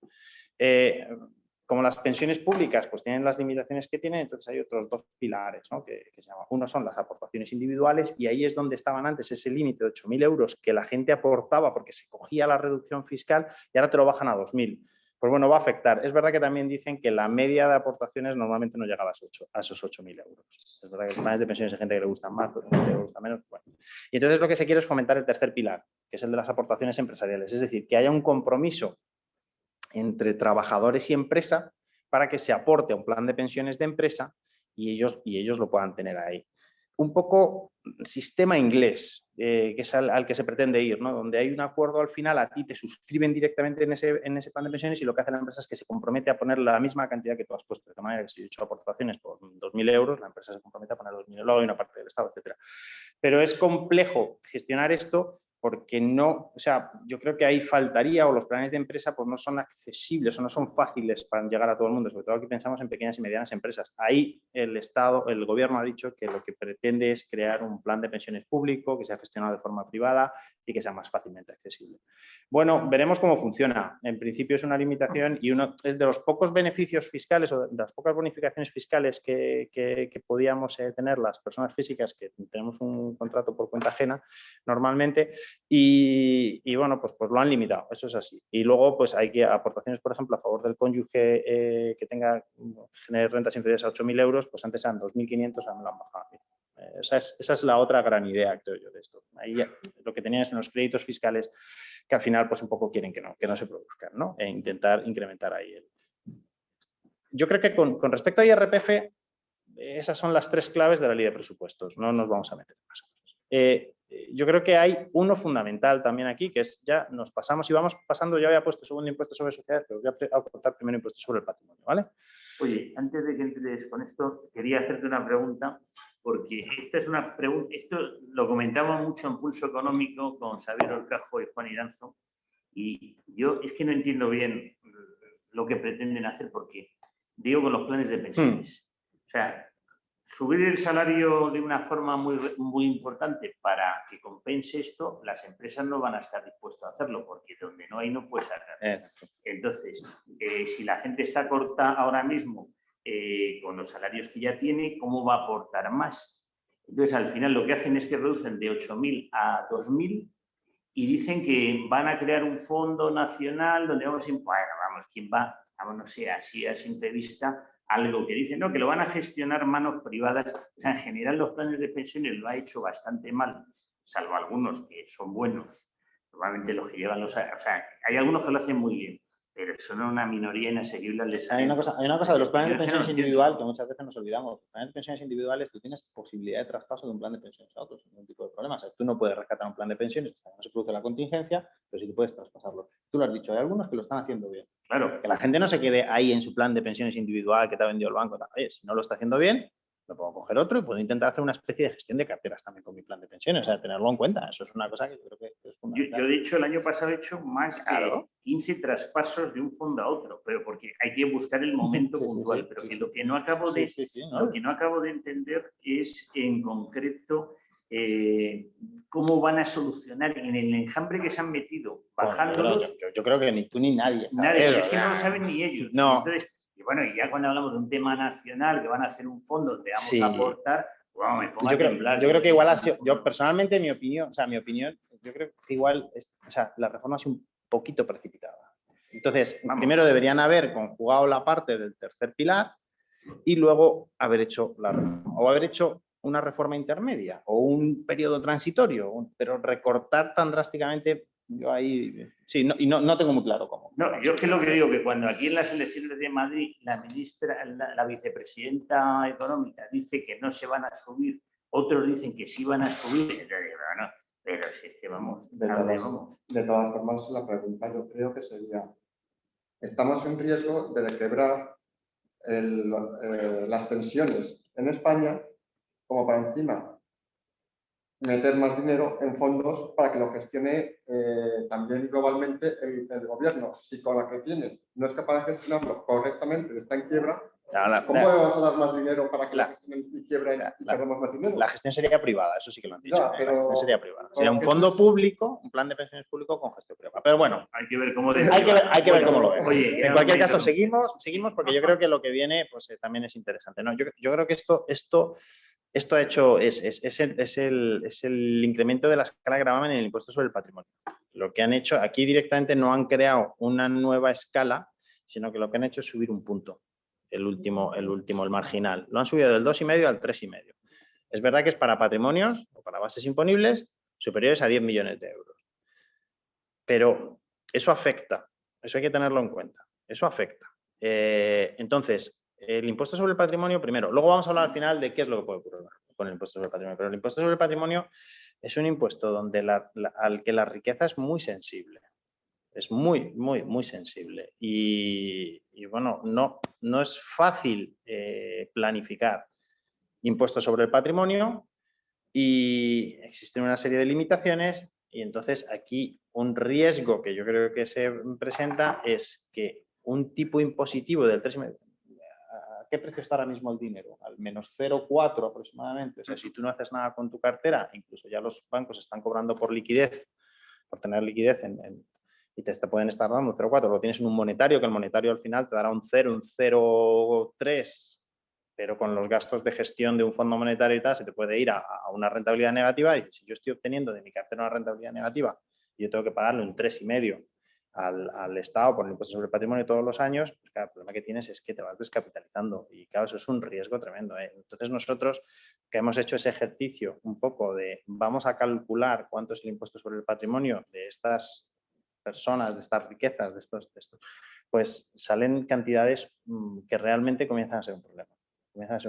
Como las pensiones públicas pues tienen las limitaciones que tienen, entonces hay otros 2 pilares, ¿no? que se llaman. Uno son las aportaciones individuales y ahí es donde estaban antes ese límite de 8.000 euros que la gente aportaba porque se cogía la reducción fiscal y ahora te lo bajan a 2.000. Pues bueno, va a afectar. Es verdad que también dicen que la media de aportaciones normalmente no llegaba a esos 8.000 euros. Es verdad que planes de pensiones hay gente que le gustan más, pero gente que le gusta menos. Bueno. Y entonces lo que se quiere es fomentar el tercer pilar, que es el de las aportaciones empresariales. Es decir, que haya un compromiso entre trabajadores y empresa para que se aporte a un plan de pensiones de empresa y ellos lo puedan tener ahí. Un poco sistema inglés, que es al que se pretende ir, ¿no? Donde hay un acuerdo al final, a ti te suscriben directamente en ese plan de pensiones y lo que hace la empresa es que se compromete a poner la misma cantidad que tú has puesto. De tal manera que si yo he hecho aportaciones por 2.000 euros, la empresa se compromete a poner 2.000 euros y una parte del Estado, etc. Pero es complejo gestionar esto porque no, o sea, yo creo que ahí faltaría, o los planes de empresa pues no son accesibles o no son fáciles para llegar a todo el mundo, sobre todo aquí pensamos en pequeñas y medianas empresas. Ahí el Estado, el gobierno ha dicho que lo que pretende es crear un plan de pensiones público que sea gestionado de forma privada y que sea más fácilmente accesible. Bueno, veremos cómo funciona. En principio es una limitación y uno es de los pocos beneficios fiscales o de las pocas bonificaciones fiscales que podíamos tener las personas físicas que tenemos un contrato por cuenta ajena normalmente. Y bueno, pues lo han limitado, eso es así. Y luego pues hay que aportaciones, por ejemplo, a favor del cónyuge que genere rentas inferiores a 8.000 euros, pues antes eran 2.500, ahora me lo han bajado. Esa es la otra gran idea, creo yo, de esto. Ahí lo que tenías en los créditos fiscales que al final pues un poco quieren que no se produzcan, ¿no? E intentar incrementar ahí. Yo creo que con respecto a IRPF, esas son las 3 claves de la ley de presupuestos, no nos vamos a meter en más cosas. Yo creo que hay uno fundamental también aquí, que es ya nos pasamos y vamos pasando, ya había puesto segundo impuesto sobre sociedades, pero voy a aportar primero impuesto sobre el patrimonio, ¿vale? Oye, antes de que entres con esto, quería hacerte una pregunta, porque esta es una pregunta, esto lo comentamos mucho en Pulso Económico con Xavier Orcajo y Juan Iranzo, y yo es que no entiendo bien lo que pretenden hacer, porque digo con los planes de pensiones. O sea, subir el salario de una forma muy importante para que compense esto, las empresas no van a estar dispuestas a hacerlo, porque donde no hay no puede sacar. Entonces, si la gente está corta ahora mismo con los salarios que ya tiene, ¿cómo va a aportar más? Entonces, al final lo que hacen es que reducen de 8.000 a 2.000 y dicen que van a crear un fondo nacional donde vamos ¿quién va? Vamos, no sé, así a simple vista, algo que dicen, no, que lo van a gestionar manos privadas. O sea, en general los planes de pensiones lo ha hecho bastante mal, salvo algunos que son buenos. Normalmente los que llevan o sea, hay algunos que lo hacen muy bien, pero son una minoría inasequible al desarrollo. Hay una cosa de los planes de pensiones individual que muchas veces nos olvidamos. Los planes de pensiones individuales, tú tienes posibilidad de traspaso de un plan de pensiones a otro sin ningún tipo de problema. O sea, tú no puedes rescatar un plan de pensiones hasta que no se produce la contingencia, pero sí que puedes traspasarlo. Tú lo has dicho, hay algunos que lo están haciendo bien. Claro, que la gente no se quede ahí en su plan de pensiones individual que te ha vendido el banco. Oye, si no lo está haciendo bien, lo puedo coger otro y puedo intentar hacer una especie de gestión de carteras también con mi plan de pensiones, o sea, tenerlo en cuenta. Eso es una cosa que yo creo que es fundamental. Yo, de hecho, el año pasado he hecho más de 15 traspasos de un fondo a otro, pero porque hay que buscar el momento puntual. Pero que lo que no acabo de entender es, en concreto, cómo van a solucionar en el enjambre que se han metido, bajándolos. Yo creo que ni tú ni nadie sabe. Es que no lo saben ni ellos. No. Entonces, y bueno, y ya cuando hablamos de un tema nacional, que van a hacer un fondo donde vamos a aportar, bueno, me pongo a temblar. Yo creo que igual yo personalmente, mi opinión, yo creo que igual, la reforma ha sido un poquito precipitada. Entonces, primero deberían haber conjugado la parte del tercer pilar y luego haber hecho la reforma, o haber hecho una reforma intermedia o un periodo transitorio, pero recortar tan drásticamente, yo ahí sí, no tengo muy claro cómo. No, yo es que lo que digo, que cuando aquí en las elecciones de Madrid la vicepresidenta económica dice que no se van a subir, otros dicen que sí van a subir, pero si es que vamos. De todas formas, la pregunta yo creo que sería, ¿estamos en riesgo de quebrar las pensiones en España como para encima meter más dinero en fondos para que lo gestione también globalmente el gobierno? Si con la que tiene no es capaz de gestionarlo correctamente, está en quiebra, ¿cómo vamos a dar más dinero para que la gestionen y quiebren y perdamos más dinero? La gestión sería privada, eso sí que lo han dicho. La gestión sería privada. Sería un fondo público, un plan de pensiones público con gestión privada. Pero bueno, hay que ver cómo lo vemos. Oye, en cualquier caso, seguimos porque yo creo que lo que viene pues, también es interesante, ¿no? Yo creo que esto ha hecho, es el incremento de la escala de gravamen en el impuesto sobre el patrimonio. Lo que han hecho, aquí directamente no han creado una nueva escala, sino que lo que han hecho es subir un punto, el marginal. Lo han subido del 2,5 al 3,5. Es verdad que es para patrimonios o para bases imponibles superiores a 10 millones de euros. Pero eso afecta, eso hay que tenerlo en cuenta, eso afecta. Entonces, el impuesto sobre el patrimonio, primero. Luego vamos a hablar al final de qué es lo que puede ocurrir con el impuesto sobre el patrimonio. Pero el impuesto sobre el patrimonio es un impuesto donde al que la riqueza es muy sensible. Es muy, muy, muy sensible. Y bueno, no es fácil planificar impuestos sobre el patrimonio y existen una serie de limitaciones Y entonces aquí un riesgo que yo creo que se presenta es que un tipo impositivo del 3,5%, ¿a qué precio está ahora mismo el dinero? Al menos 0,4 aproximadamente. O sea, si tú no haces nada con tu cartera, incluso ya los bancos están cobrando por liquidez, por tener liquidez y te pueden estar dando un 0,4. Lo tienes en un monetario, que el monetario al final te dará un 0, un 0,3, pero con los gastos de gestión de un fondo monetario y tal, se te puede ir a una rentabilidad negativa. Y si yo estoy obteniendo de mi cartera una rentabilidad negativa y yo tengo que pagarle un 3,5 al Estado por el impuesto sobre el patrimonio todos los años, pues claro, el problema que tienes es que te vas descapitalizando y claro, eso es un riesgo tremendo, ¿eh? Entonces nosotros que hemos hecho ese ejercicio un poco de vamos a calcular cuánto es el impuesto sobre el patrimonio de estas personas, de estas riquezas, de estos, pues salen cantidades que realmente comienzan a ser un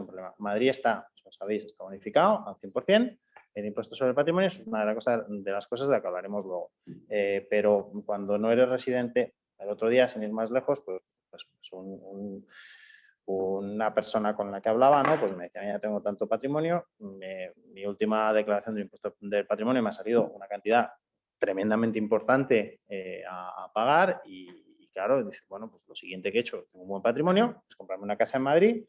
problema. Madrid está, como sabéis, está bonificado al 100%. El impuesto sobre el patrimonio es una de las cosas de las que hablaremos luego. Pero cuando no eres residente, el otro día, sin ir más lejos, pues una persona con la que hablaba, ¿no? Pues me decía, ya tengo tanto patrimonio, mi última declaración del impuesto del patrimonio me ha salido una cantidad tremendamente importante a pagar y claro, dice, bueno, pues lo siguiente que he hecho, tengo un buen patrimonio, es comprarme una casa en Madrid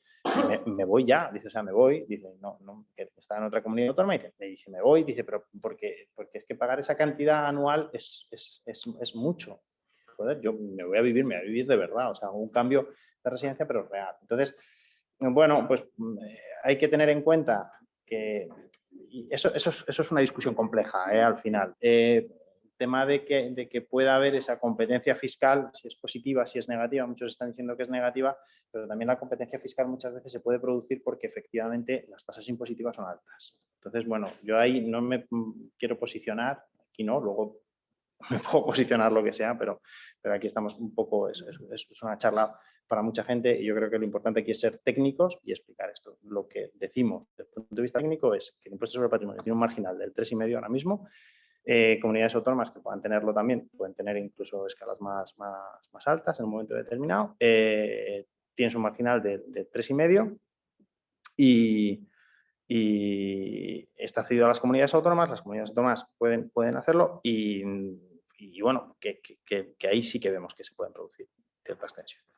y me voy ya, dice, o sea, me voy, dice, no, que está en otra comunidad autónoma, y me dice, me voy, dice, pero porque es que pagar esa cantidad anual es mucho. Joder, yo me voy a vivir de verdad, o sea, un cambio de residencia, pero real. Entonces, bueno, pues hay que tener en cuenta que y eso es una discusión compleja, al final. El tema de que pueda haber esa competencia fiscal, si es positiva, si es negativa, muchos están diciendo que es negativa, pero también la competencia fiscal muchas veces se puede producir porque efectivamente las tasas impositivas son altas. Entonces, bueno, yo ahí no me quiero posicionar, aquí no, luego me puedo posicionar lo que sea, pero aquí estamos un poco, es una charla para mucha gente y yo creo que lo importante aquí es ser técnicos y explicar esto. Lo que decimos desde el punto de vista técnico es que el impuesto sobre el patrimonio tiene un marginal del 3,5 ahora mismo. Comunidades autónomas que puedan tenerlo también, pueden tener incluso escalas más altas en un momento determinado. Tienes un marginal de 3,5 y está cedido a las comunidades autónomas pueden hacerlo y bueno, que ahí sí que vemos que se pueden producir ciertas tensiones.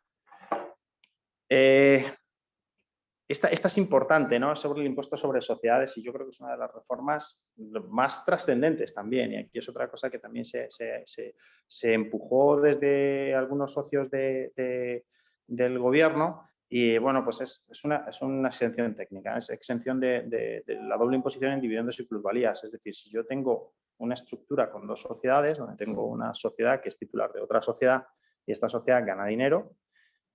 Esta es importante, ¿no? Sobre el impuesto sobre sociedades y yo creo que es una de las reformas más trascendentes también y aquí es otra cosa que también se empujó desde algunos socios del gobierno y bueno, pues es una exención técnica, es exención de la doble imposición en dividendos y plusvalías, es decir, si yo tengo una estructura con dos sociedades, donde tengo una sociedad que es titular de otra sociedad y esta sociedad gana dinero,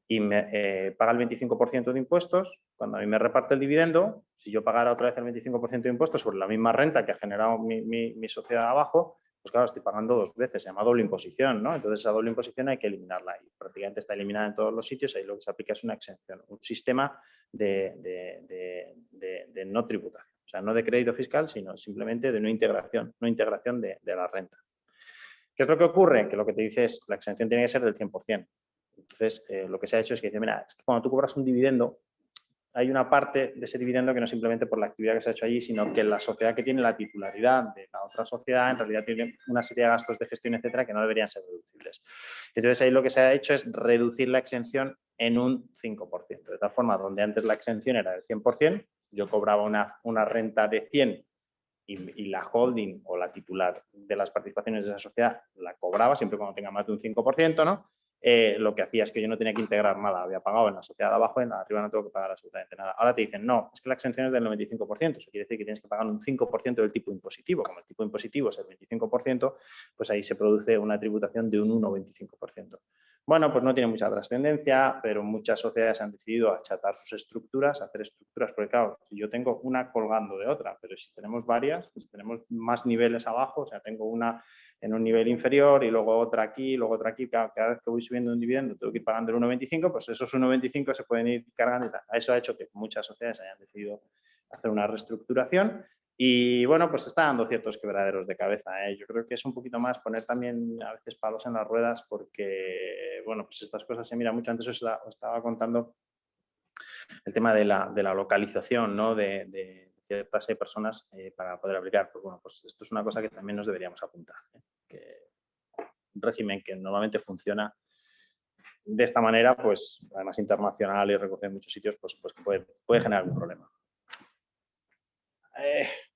y me paga el 25% de impuestos, cuando a mí me reparte el dividendo, si yo pagara otra vez el 25% de impuestos sobre la misma renta que ha generado mi sociedad abajo, pues claro, estoy pagando dos veces, se llama doble imposición, ¿no? Entonces esa doble imposición hay que eliminarla y prácticamente está eliminada en todos los sitios, ahí lo que se aplica es una exención, un sistema de no tributación, o sea, no de crédito fiscal, sino simplemente de no integración de la renta. ¿Qué es lo que ocurre? Que lo que te dice es la exención tiene que ser del 100%. Entonces, lo que se ha hecho es que dice, mira, es que cuando tú cobras un dividendo, hay una parte de ese dividendo que no simplemente por la actividad que se ha hecho allí, sino que la sociedad que tiene la titularidad de la otra sociedad en realidad tiene una serie de gastos de gestión, etcétera, que no deberían ser deducibles. Entonces, ahí lo que se ha hecho es reducir la exención en un 5%. De tal forma, donde antes la exención era del 100%, yo cobraba una renta de 100 y la holding o la titular de las participaciones de esa sociedad la cobraba siempre cuando tenga más de un 5%, ¿no? Lo que hacía es que yo no tenía que integrar nada, había pagado en la sociedad de abajo y en la de arriba no tengo que pagar absolutamente nada. Ahora te dicen, no, es que la exención es del 95%, eso quiere decir que tienes que pagar un 5% del tipo impositivo, como el tipo impositivo es el 25%, pues ahí se produce una tributación de un 1,25%. Bueno, pues no tiene mucha trascendencia, pero muchas sociedades han decidido achatar sus estructuras, hacer estructuras, porque claro, si yo tengo una colgando de otra, pero si tenemos varias, pues tenemos más niveles abajo, o sea, tengo una en un nivel inferior y luego otra aquí, cada vez que voy subiendo un dividendo tengo que ir pagando el 1,25, pues esos 1,25 se pueden ir cargando y tal. Eso ha hecho que muchas sociedades hayan decidido hacer una reestructuración y bueno, pues está dando ciertos quebraderos de cabeza, ¿eh? Yo creo que es un poquito más poner también a veces palos en las ruedas porque, bueno, pues estas cosas se mira mucho. Antes os estaba contando el tema de la localización, ¿no? De ciertas personas para poder aplicar. Pues bueno, pues esto es una cosa que también nos deberíamos apuntar, que un régimen que normalmente funciona de esta manera, pues además internacional y recogido en muchos sitios, pues que puede generar un problema.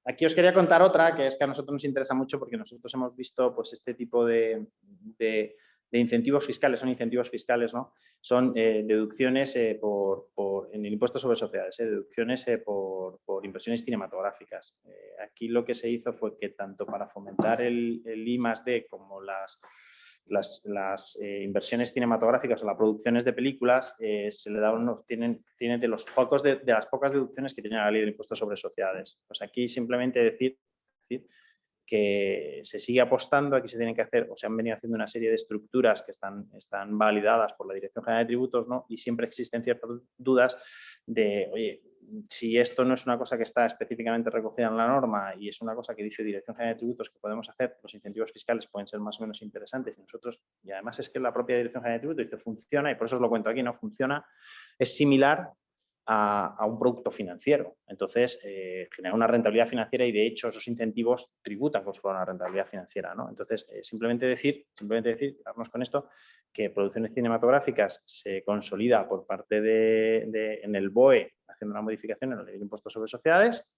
Aquí os quería contar otra, que es que a nosotros nos interesa mucho porque nosotros hemos visto pues este tipo de incentivos fiscales, son incentivos fiscales, ¿no? Son deducciones en el impuesto sobre sociedades, deducciones por inversiones cinematográficas. Aquí lo que se hizo fue que tanto para fomentar el I+D como las inversiones cinematográficas o las producciones de películas se le da tienen de las pocas deducciones que tiene la ley del impuesto sobre sociedades. Pues aquí simplemente decir que se sigue apostando, aquí se tienen que hacer o se han venido haciendo una serie de estructuras que están validadas por la Dirección General de Tributos, ¿no? Y siempre existen ciertas dudas de, oye, si esto no es una cosa que está específicamente recogida en la norma y es una cosa que dice Dirección General de Tributos que podemos hacer, los incentivos fiscales pueden ser más o menos interesantes y además es que la propia Dirección General de Tributos dice funciona, y por eso os lo cuento aquí, no funciona, es similar a un producto financiero. Entonces, genera una rentabilidad financiera y, de hecho, esos incentivos tributan como si fuera una rentabilidad financiera, ¿no? Entonces, simplemente decir, quedarnos con esto, que producciones cinematográficas se consolida por parte en el BOE, haciendo una modificación en la ley del impuesto sobre sociedades,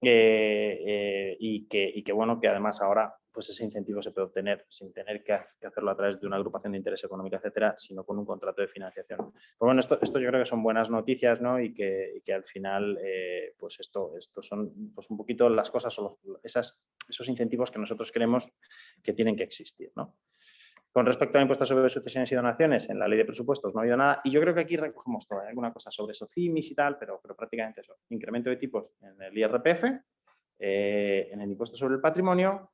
y que bueno, que además ahora pues ese incentivo se puede obtener sin tener que hacerlo a través de una agrupación de interés económico, etcétera, sino con un contrato de financiación. Pues bueno, esto yo creo que son buenas noticias, ¿no? Y que al final, pues esto son pues un poquito las cosas o esos incentivos que nosotros creemos que tienen que existir, ¿no? Con respecto al impuesto sobre sucesiones y donaciones, en la ley de presupuestos no ha habido nada, y yo creo que aquí recogemos todo, alguna cosa sobre SOCIMIS y tal, pero prácticamente eso. Incremento de tipos en el IRPF, en el impuesto sobre el patrimonio,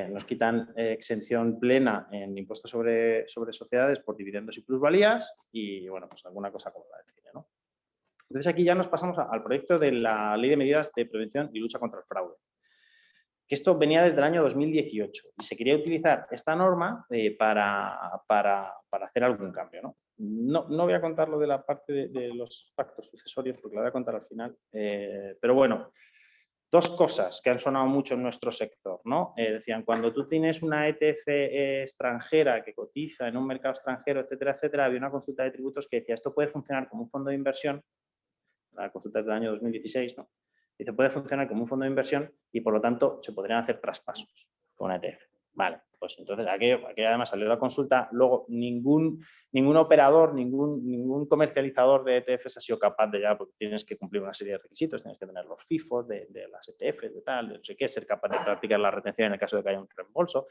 nos quitan exención plena en impuesto sobre sociedades por dividendos y plusvalías, y bueno, pues alguna cosa como la del cine, ¿no? Entonces aquí ya nos pasamos al proyecto de la Ley de Medidas de Prevención y Lucha contra el Fraude. Que esto venía desde el año 2018 y se quería utilizar esta norma para hacer algún cambio, ¿no? No voy a contar lo de la parte de los pactos sucesorios porque la voy a contar al final, pero bueno, dos cosas que han sonado mucho en nuestro sector, ¿no? Decían, cuando tú tienes una ETF extranjera que cotiza en un mercado extranjero, etcétera, etcétera, había una consulta de tributos que decía, esto puede funcionar como un fondo de inversión, la consulta es del año 2016, ¿no? Dice, puede funcionar como un fondo de inversión y, por lo tanto, se podrían hacer traspasos con ETF. Vale, pues entonces aquí además salió la consulta. Luego, ningún operador, ningún comercializador de ETFs ha sido capaz de ya, porque tienes que cumplir una serie de requisitos, tienes que tener los FIFOs de las ETFs, de tal, de no sé qué, ser capaz de practicar la retención en el caso de que haya un reembolso.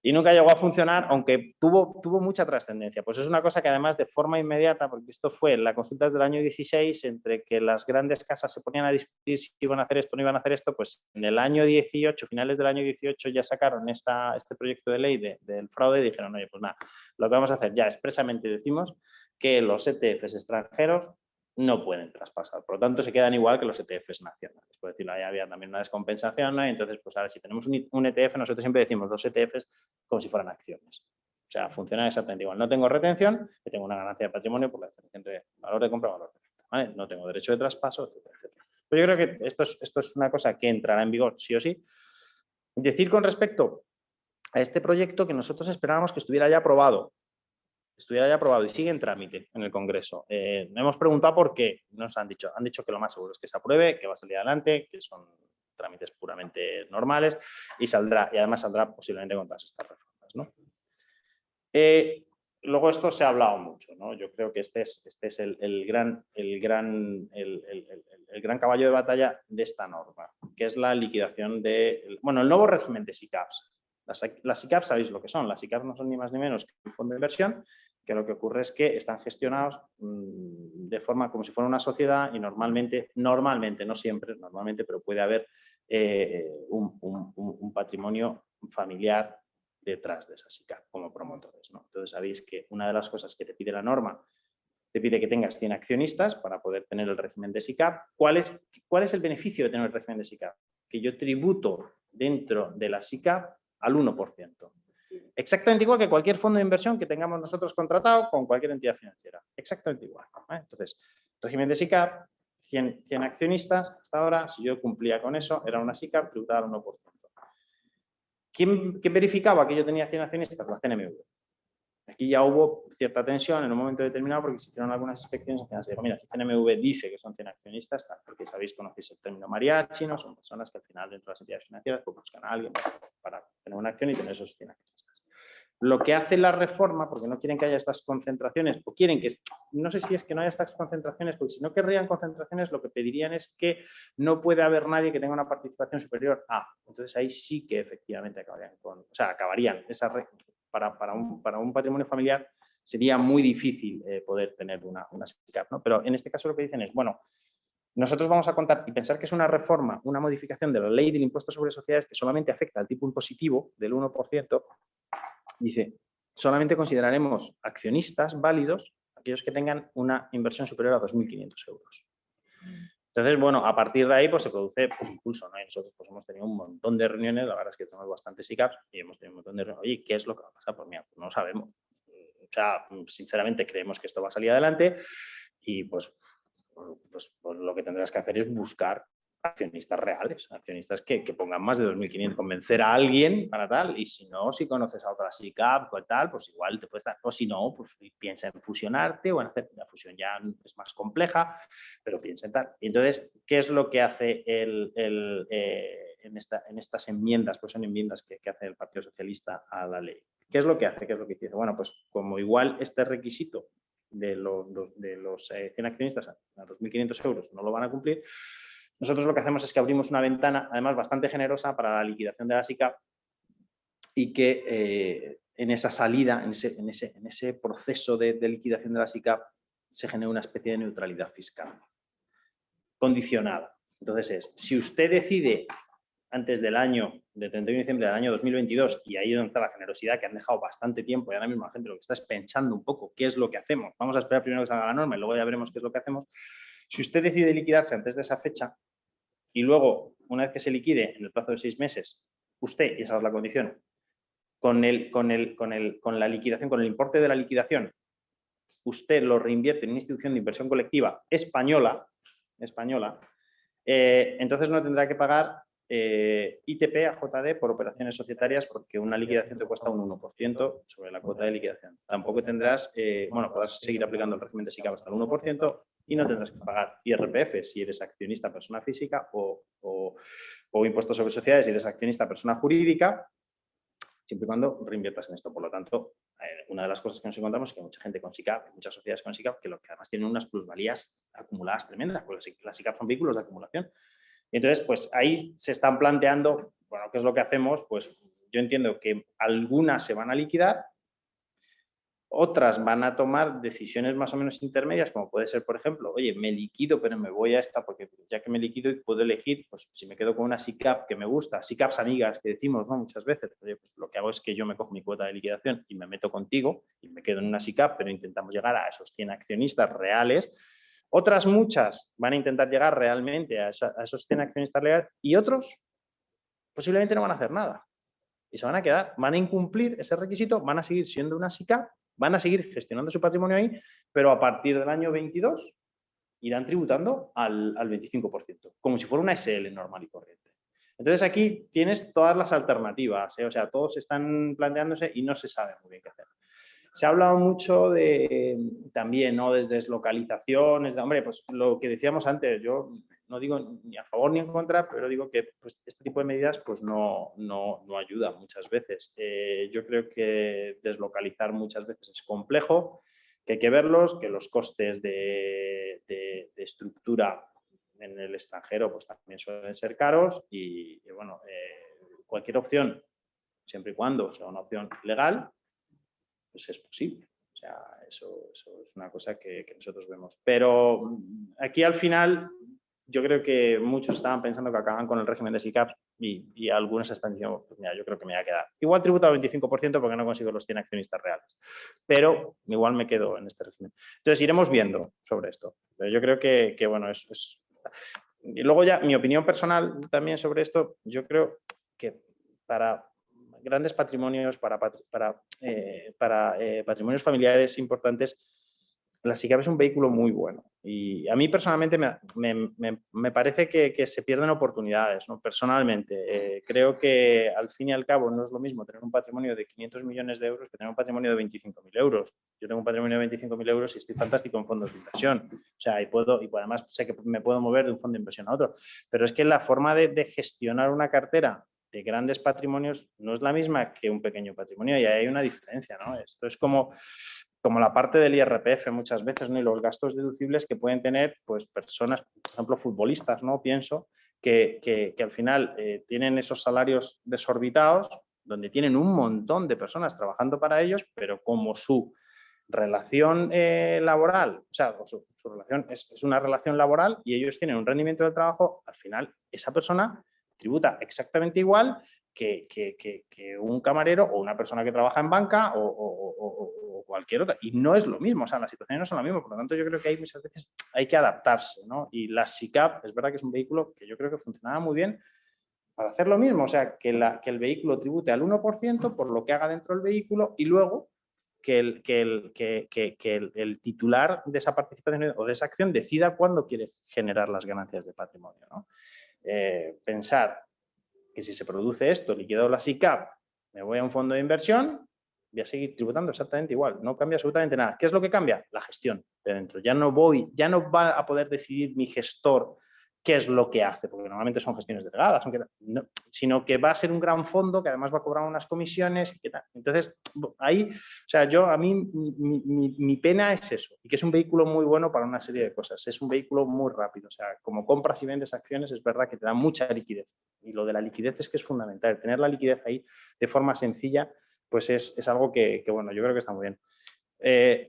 Y nunca llegó a funcionar, aunque tuvo mucha trascendencia. Pues es una cosa que además de forma inmediata, porque esto fue en la consulta del año 16, entre que las grandes casas se ponían a discutir si iban a hacer esto o no iban a hacer esto, pues en el año 18, finales del año 18, ya sacaron este proyecto de ley del fraude y dijeron, oye, pues nada, lo que vamos a hacer ya expresamente decimos que los ETFs extranjeros no pueden traspasar. Por lo tanto, se quedan igual que los ETFs nacionales. Por decirlo, ahí había también una descompensación, ¿no? Y entonces, pues ahora si tenemos un ETF, nosotros siempre decimos los ETFs como si fueran acciones. O sea, funcionan exactamente igual. No tengo retención, que tengo una ganancia de patrimonio por la diferencia entre valor de compra y valor de venta, ¿vale? No tengo derecho de traspaso, etcétera, etcétera. Pero yo creo que esto es una cosa que entrará en vigor sí o sí. Decir con respecto a este proyecto que nosotros esperábamos que estuviera ya aprobado y sigue en trámite en el Congreso. Hemos preguntado por qué. Nos han dicho que lo más seguro es que se apruebe, que va a salir adelante, que son trámites puramente normales y además saldrá posiblemente con todas estas reformas, ¿no? Luego esto se ha hablado mucho, ¿no? Yo creo que este es el gran caballo de batalla de esta norma, que es la liquidación el nuevo régimen de SICAVs. Las SICAVs sabéis lo que son. Las SICAVs no son ni más ni menos que un fondo de inversión, que lo que ocurre es que están gestionados de forma como si fuera una sociedad y normalmente, no siempre, pero puede haber un patrimonio familiar detrás de esa SICAV como promotores, ¿no? Entonces sabéis que una de las cosas que te pide la norma, te pide que tengas 100 accionistas para poder tener el régimen de SICAV. ¿Cuál es el beneficio de tener el régimen de SICAV? Que yo tributo dentro de la SICAV al 1%. Exactamente igual que cualquier fondo de inversión que tengamos nosotros contratado con cualquier entidad financiera. Exactamente igual, ¿eh? Entonces, régimen de SICAV, 100 accionistas hasta ahora, si yo cumplía con eso, era una SICAP tributada al 1%. ¿Quién verificaba que yo tenía 100 accionistas? La CNMV. Aquí ya hubo cierta tensión en un momento determinado porque se hicieron algunas inspecciones y se dijo, mira, si CNMV dice que son 100 accionistas, tal, porque sabéis, conocéis el término mariachi, ¿no? Son personas que al final dentro de las entidades financieras pues, buscan a alguien para tener una acción y tener esos 100 accionistas. Lo que hace la reforma, porque no quieren que haya estas concentraciones, o quieren que, no sé si es que no haya estas concentraciones, porque si no querrían concentraciones, lo que pedirían es que no puede haber nadie que tenga una participación superior a. Entonces ahí sí que efectivamente acabarían esa para un patrimonio familiar sería muy difícil poder tener una SICAP, ¿no? Pero en este caso lo que dicen es, bueno, nosotros vamos a contar y pensar que es una reforma, una modificación de la ley del impuesto sobre sociedades que solamente afecta al tipo impositivo del 1%, dice, solamente consideraremos accionistas válidos aquellos que tengan una inversión superior a 2.500 euros. Entonces, bueno, a partir de ahí pues, se produce pues, impulso, ¿no? Y nosotros pues, hemos tenido un montón de reuniones, la verdad es que tenemos bastantes SICAPs y hemos tenido un montón de reuniones. Oye, ¿qué es lo que va a pasar? Pues mira, pues no sabemos. O sea, sinceramente creemos que esto va a salir adelante y pues lo que tendrás que hacer es buscar accionistas reales, accionistas que pongan más de 2.500, convencer a alguien para tal, y si no, si conoces a otra SICAP o tal, pues igual te puedes dar, o si no, pues piensa en fusionarte o en hacer, la fusión ya es más compleja, pero piensa en tal. Y entonces, ¿qué es lo que hace en estas enmiendas? Pues son enmiendas que hace el Partido Socialista a la ley. ¿Qué es lo que hace? ¿Qué es lo que dice? Bueno, pues como igual este requisito de los 100 accionistas a 2.500 euros no lo van a cumplir, nosotros lo que hacemos es que abrimos una ventana, además bastante generosa, para la liquidación de la SICAP y que en esa salida, en ese proceso de liquidación de la SICAP, se genera una especie de neutralidad fiscal condicionada. Entonces es, si usted decide antes del año, de 31 de diciembre del año 2022, y ahí es donde está la generosidad que han dejado bastante tiempo y ahora mismo la gente lo que está es pensando un poco qué es lo que hacemos. Vamos a esperar primero que salga la norma y luego ya veremos qué es lo que hacemos. Si usted decide liquidarse antes de esa fecha y luego, una vez que se liquide en el plazo de 6 meses, usted, y esa es la condición, con la liquidación, con el importe de la liquidación, usted lo reinvierte en una institución de inversión colectiva española, entonces no tendrá que pagar ITP a JD por operaciones societarias porque una liquidación te cuesta un 1% sobre la cuota de liquidación. Tampoco tendrás, podrás seguir aplicando el régimen de SICAP hasta el 1% y no tendrás que pagar IRPF si eres accionista persona física o impuestos sobre sociedades si eres accionista persona jurídica, siempre y cuando reinviertas en esto. Por lo tanto, una de las cosas que nos encontramos es que mucha gente con SICAP, muchas sociedades con SICAP, que además tienen unas plusvalías acumuladas tremendas, porque las SICAP son vehículos de acumulación. Y entonces, pues ahí se están planteando, bueno, ¿qué es lo que hacemos? Pues yo entiendo que algunas se van a liquidar, otras van a tomar decisiones más o menos intermedias, como puede ser, por ejemplo, oye, me liquido, pero me voy a esta, porque ya que me liquido y puedo elegir, pues si me quedo con una SICAP que me gusta, SICAPs amigas que decimos, ¿no? Muchas veces, oye, pues lo que hago es que yo me cojo mi cuota de liquidación y me meto contigo y me quedo en una SICAP, pero intentamos llegar a esos 100 accionistas reales. Otras muchas van a intentar llegar realmente a esos 100 accionistas legales y otros posiblemente no van a hacer nada. Y se van a quedar, van a incumplir ese requisito, van a seguir siendo una SICAP, van a seguir gestionando su patrimonio ahí, pero a partir del año 22 irán tributando al 25%, como si fuera una SL normal y corriente. Entonces aquí tienes todas las alternativas, o sea, todos están planteándose y no se sabe muy bien qué hacer. Se ha hablado mucho de también, ¿no? De deslocalizaciones, hombre, pues lo que decíamos antes, yo no digo ni a favor ni en contra, pero digo que pues, este tipo de medidas pues no ayuda muchas veces. Yo creo que deslocalizar muchas veces es complejo, que hay que verlos, que los costes de estructura en el extranjero pues también suelen ser caros y bueno, cualquier opción, siempre y cuando sea una opción legal, pues es posible. O sea, eso es una cosa que nosotros vemos. Pero aquí al final yo creo que muchos estaban pensando que acaban con el régimen de SICAP y algunos están diciendo, pues mira, yo creo que me voy a quedar. Igual tributo al 25% porque no consigo los 100 accionistas reales, pero igual me quedo en este régimen. Entonces iremos viendo sobre esto. Pero yo creo que bueno, es... Y luego ya mi opinión personal también sobre esto, yo creo que para grandes patrimonios, para patrimonios familiares importantes, la SICAV es un vehículo muy bueno. Y a mí personalmente me parece que se pierden oportunidades, ¿no? Personalmente, creo que al fin y al cabo no es lo mismo tener un patrimonio de 500 millones de euros que tener un patrimonio de 25.000 euros. Yo tengo un patrimonio de 25.000 euros y estoy fantástico en fondos de inversión. O sea, y además sé que me puedo mover de un fondo de inversión a otro. Pero es que la forma de gestionar una cartera de grandes patrimonios no es la misma que un pequeño patrimonio y ahí hay una diferencia, ¿no? Esto es como la parte del IRPF muchas veces, ¿no? Y los gastos deducibles que pueden tener pues, personas, por ejemplo, futbolistas, ¿no? Pienso que al final tienen esos salarios desorbitados, donde tienen un montón de personas trabajando para ellos, pero como su relación laboral, o sea, su relación es una relación laboral y ellos tienen un rendimiento del trabajo, al final esa persona tributa exactamente igual que un camarero o una persona que trabaja en banca o cualquier otra. Y no es lo mismo, o sea, las situaciones no son las mismas. Por lo tanto, yo creo que muchas veces hay que adaptarse, ¿no? Y la SICAV es verdad que es un vehículo que yo creo que funcionaba muy bien para hacer lo mismo, o sea, que el vehículo tribute al 1% por lo que haga dentro del vehículo y luego que el titular de esa participación o de esa acción decida cuándo quiere generar las ganancias de patrimonio, ¿no? Pensar que si se produce esto, liquidado la SICAV, me voy a un fondo de inversión, voy a seguir tributando exactamente igual, no cambia absolutamente nada. ¿Qué es lo que cambia? La gestión de dentro. Ya no va a poder decidir mi gestor qué es lo que hace, porque normalmente son gestiones delegadas, sino que va a ser un gran fondo que además va a cobrar unas comisiones y qué tal. Entonces, ahí, o sea, a mí mi pena es eso, y que es un vehículo muy bueno para una serie de cosas. Es un vehículo muy rápido, o sea, como compras y vendes acciones es verdad que te da mucha liquidez. Y lo de la liquidez es que es fundamental. Tener la liquidez ahí de forma sencilla, pues es algo que, bueno, yo creo que está muy bien.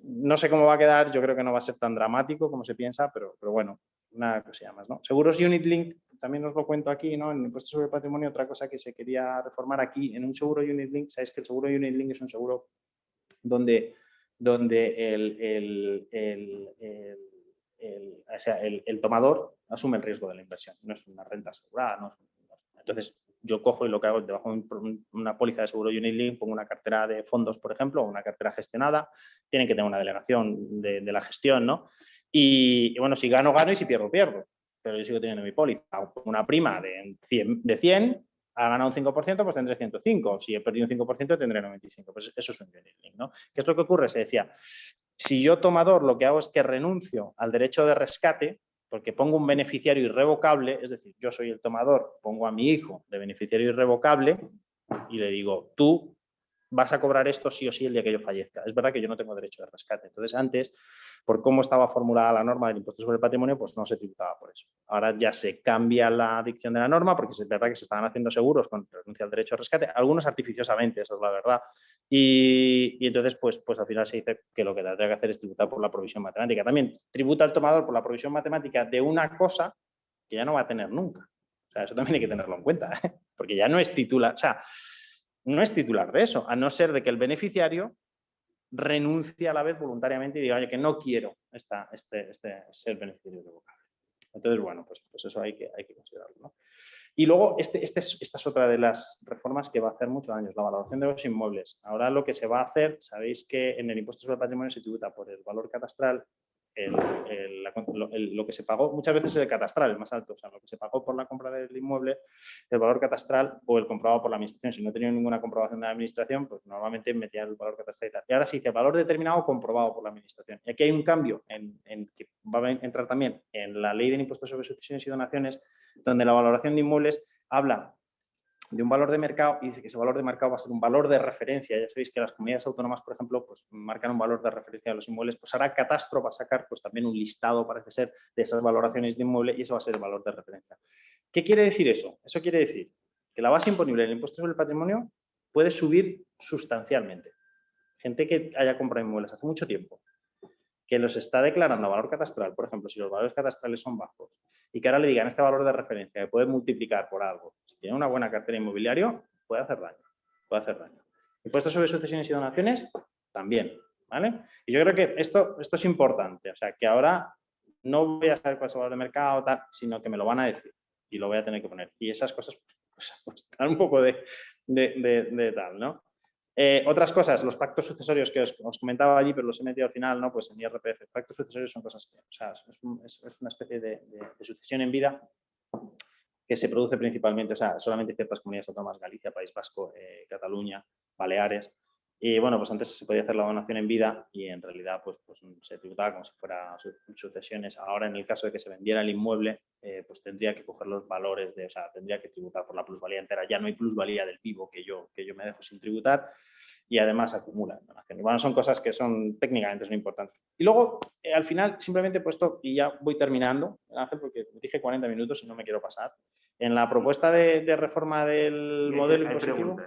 No sé cómo va a quedar, yo creo que no va a ser tan dramático como se piensa, pero bueno, una cosilla más, ¿no? Seguros Unit Link, también os lo cuento aquí, ¿no? En el impuesto sobre patrimonio, otra cosa que se quería reformar aquí, en un seguro Unit Link, sabéis que el seguro Unit Link es un seguro donde el tomador asume el riesgo de la inversión, no es una renta asegurada. Entonces, yo cojo y lo que hago es debajo de una póliza de seguro Unit Link, pongo una cartera de fondos, por ejemplo, o una cartera gestionada, tienen que tener una delegación de la gestión, ¿no? Y bueno, si gano, gano y si pierdo, pierdo. Pero yo sigo teniendo mi póliza. Una prima de 100, ha ganado un 5%, pues tendré 105. Si he perdido un 5%, tendré 95. Pues eso es un unit link, ¿no? ¿Qué es lo que ocurre? Se decía, si yo tomador lo que hago es que renuncio al derecho de rescate, porque pongo un beneficiario irrevocable, es decir, yo soy el tomador, pongo a mi hijo de beneficiario irrevocable y le digo, tú vas a cobrar esto sí o sí el día que yo fallezca. Es verdad que yo no tengo derecho de rescate. Entonces, antes, por cómo estaba formulada la norma del impuesto sobre el patrimonio, pues no se tributaba por eso. Ahora ya se cambia la dicción de la norma porque es verdad que se estaban haciendo seguros con renuncia al derecho de rescate, algunos artificiosamente, eso es la verdad. Y entonces, pues al final se dice que lo que tendría que hacer es tributar por la provisión matemática. También tributa el tomador por la provisión matemática de una cosa que ya no va a tener nunca. O sea, eso también hay que tenerlo en cuenta, ¿eh? Porque ya no es titular, o sea, no es titular de eso, a no ser de que el beneficiario renuncie a la vez voluntariamente y diga, oye, que no quiero ser beneficiario irrevocable. Entonces, bueno, pues eso hay que considerarlo, ¿no? Y luego, esta es otra de las reformas que va a hacer muchos años, la valoración de los inmuebles. Ahora lo que se va a hacer, sabéis que en el impuesto sobre el patrimonio se tributa por el valor catastral, lo que se pagó, muchas veces es el catastral, el más alto, o sea, lo que se pagó por la compra del inmueble, el valor catastral o el comprobado por la administración. Si no tenía ninguna comprobación de la administración, pues normalmente metía el valor catastral y tal. Y ahora sí dice valor determinado comprobado por la administración. Y aquí hay un cambio que va a entrar también en la ley del impuesto sobre sucesiones y donaciones, donde la valoración de inmuebles habla de un valor de mercado y dice que ese valor de mercado va a ser un valor de referencia. Ya sabéis que las comunidades autónomas, por ejemplo, pues marcan un valor de referencia a los inmuebles. Pues ahora Catastro va a sacar pues también un listado, parece ser, de esas valoraciones de inmueble y ese va a ser el valor de referencia. ¿Qué quiere decir eso? Eso quiere decir que la base imponible del impuesto sobre el patrimonio puede subir sustancialmente. Gente que haya comprado inmuebles hace mucho tiempo, que los está declarando a valor catastral, por ejemplo, si los valores catastrales son bajos, y que ahora le digan este valor de referencia que puede multiplicar por algo, si tiene una buena cartera inmobiliaria, puede hacer daño. Puede hacer daño. Impuestos sobre sucesiones y donaciones, también. ¿Vale? Y yo creo que esto es importante. O sea, que ahora no voy a saber cuál es el valor de mercado, tal, sino que me lo van a decir y lo voy a tener que poner. Y esas cosas, pues dan un poco de tal, ¿no? Otras cosas, los pactos sucesorios que os comentaba allí, pero los he metido al final, ¿no? Pues en IRPF. Pactos sucesorios son cosas que, o sea, es una especie de sucesión en vida que se produce principalmente, o sea, solamente en ciertas comunidades autónomas, Galicia, País Vasco, Cataluña, Baleares. Y bueno, pues antes se podía hacer la donación en vida y en realidad pues se tributaba como si fuera sucesiones. Ahora, en el caso de que se vendiera el inmueble, pues tendría que coger los valores, o sea, tendría que tributar por la plusvalía entera. Ya no hay plusvalía del vivo que yo me dejo sin tributar y además acumula donación. Y bueno, son cosas que son técnicamente son importantes. Y luego, al final, simplemente he puesto, y ya voy terminando, Ángel, porque dije 40 minutos y no me quiero pasar. En la propuesta de reforma del modelo impositivo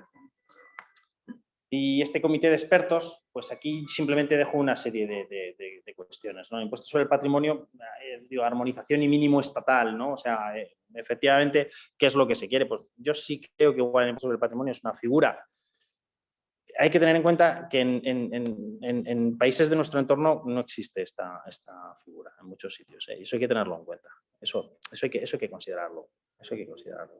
y este comité de expertos, pues aquí simplemente dejo una serie de cuestiones, ¿no? Impuesto sobre el patrimonio, digo, armonización y mínimo estatal, ¿no? O sea, efectivamente, ¿qué es lo que se quiere? Pues yo sí creo que igual el impuesto sobre el patrimonio es una figura. Hay que tener en cuenta que en países de nuestro entorno no existe esta figura en muchos sitios, ¿eh? Y eso hay que tenerlo en cuenta. Eso hay que considerarlo. Eso hay que considerarlo.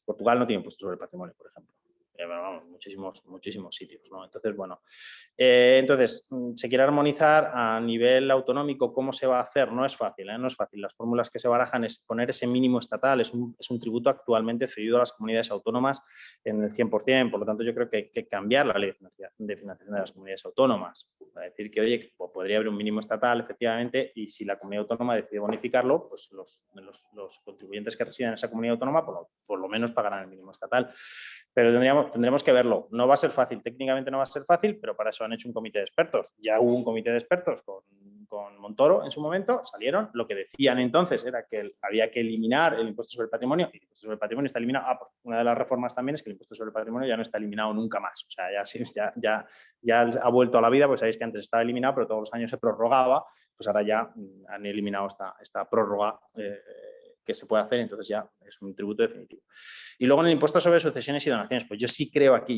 Portugal no tiene impuesto sobre el patrimonio, por ejemplo. Pero vamos, muchísimos sitios, ¿no? Entonces, bueno, se quiere armonizar a nivel autonómico. ¿Cómo se va a hacer? No es fácil, ¿eh? No es fácil. Las fórmulas que se barajan es poner ese mínimo estatal. Es un tributo actualmente cedido a las comunidades autónomas en el 100%. Por lo tanto, yo creo que hay que cambiar la ley de financiación de las comunidades autónomas. Para decir que, oye, pues podría haber un mínimo estatal, efectivamente, y si la comunidad autónoma decide bonificarlo, pues los contribuyentes que residen en esa comunidad autónoma por lo menos pagarán el mínimo estatal. Pero tendremos que verlo. No va a ser fácil, técnicamente no va a ser fácil, pero para eso han hecho un comité de expertos. Ya hubo un comité de expertos con Montoro en su momento, salieron. Lo que decían entonces era que había que eliminar el impuesto sobre el patrimonio, y el impuesto sobre el patrimonio está eliminado. Pues una de las reformas también es que el impuesto sobre el patrimonio ya no está eliminado nunca más. O sea, ya ha vuelto a la vida, pues sabéis que antes estaba eliminado, pero todos los años se prorrogaba, pues ahora ya han eliminado esta prórroga que se puede hacer, entonces ya es un tributo definitivo. Y luego en el impuesto sobre sucesiones y donaciones, pues yo sí creo aquí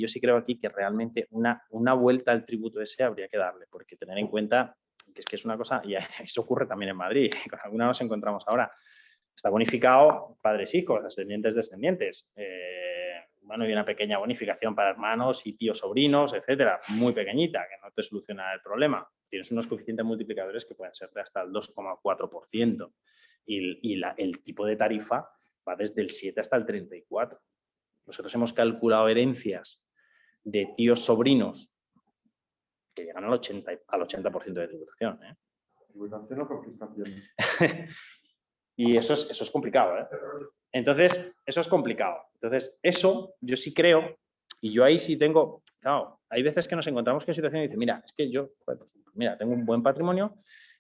que realmente una vuelta al tributo ese habría que darle, porque tener en cuenta que es una cosa, y eso ocurre también en Madrid, con alguna nos encontramos ahora, está bonificado padres-hijos, ascendientes-descendientes, bueno, y una pequeña bonificación para hermanos y tíos sobrinos, etcétera, muy pequeñita, que no te soluciona el problema. Tienes unos coeficientes multiplicadores que pueden ser de hasta el 2,4%. Y el tipo de tarifa va desde el 7 hasta el 34. Nosotros hemos calculado herencias de tíos sobrinos que llegan al 80% de tributación. ¿Tributación o confiscación? Y eso es complicado, ¿eh? Entonces, eso es complicado. Entonces, eso yo sí creo, y yo ahí sí tengo, claro, hay veces que nos encontramos con situaciones y dicen, mira, es que yo, pues, mira, tengo un buen patrimonio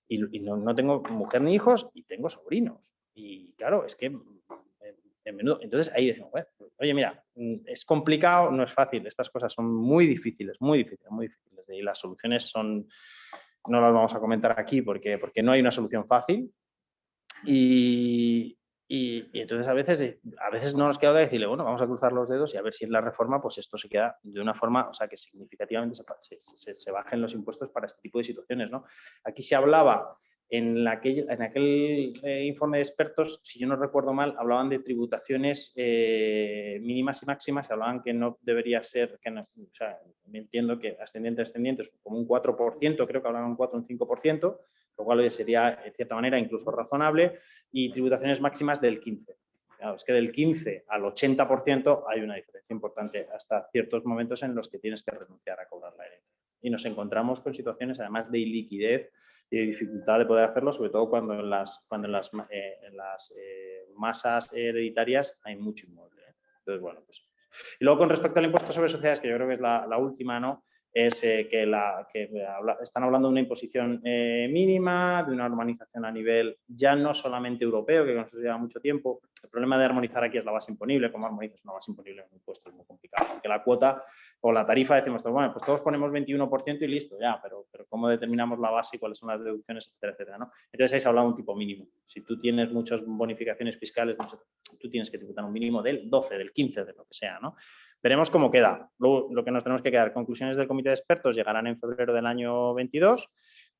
y no tengo mujer ni hijos y tengo sobrinos. Y claro, es que en menudo. Entonces ahí decimos, bueno, oye, mira, es complicado, no es fácil, estas cosas son muy difíciles, muy difíciles, muy difíciles. Y las soluciones son, no las vamos a comentar aquí porque no hay una solución fácil. Y entonces a veces no nos queda de decirle, bueno, vamos a cruzar los dedos y a ver si en la reforma pues esto se queda de una forma, o sea, que significativamente se bajen los impuestos para este tipo de situaciones, ¿no? Aquí se hablaba en aquel informe de expertos, si yo no recuerdo mal, hablaban de tributaciones mínimas y máximas, hablaban que no debería ser, o sea, me entiendo que ascendientes, como un 4%, creo que hablaban un 4 o un 5%, lo cual sería, en cierta manera, incluso razonable, y tributaciones máximas del 15%. Claro, es que del 15 al 80% hay una diferencia importante hasta ciertos momentos en los que tienes que renunciar a cobrar la herencia. Y nos encontramos con situaciones, además de iliquidez y de dificultad de poder hacerlo, sobre todo cuando en las masas hereditarias hay mucho inmueble. Entonces, bueno, pues. Y luego, con respecto al impuesto sobre sociedades, que yo creo que es la última, ¿no? Es están hablando de una imposición mínima, de una armonización a nivel ya no solamente europeo, que nos lleva mucho tiempo. El problema de armonizar aquí es la base imponible. ¿Cómo armonizas una base imponible en un impuesto? Es muy complicado. Aunque la cuota o la tarifa decimos, bueno, pues todos ponemos 21% y listo, ya, pero ¿cómo determinamos la base y cuáles son las deducciones, etcétera, etcétera, ¿no? Entonces ahí se ha hablado de un tipo mínimo. Si tú tienes muchas bonificaciones fiscales, tú tienes que tributar un mínimo del 12, del 15, de lo que sea, ¿no? Veremos cómo queda. Luego, lo que nos tenemos que quedar, conclusiones del comité de expertos llegarán en febrero del año 22,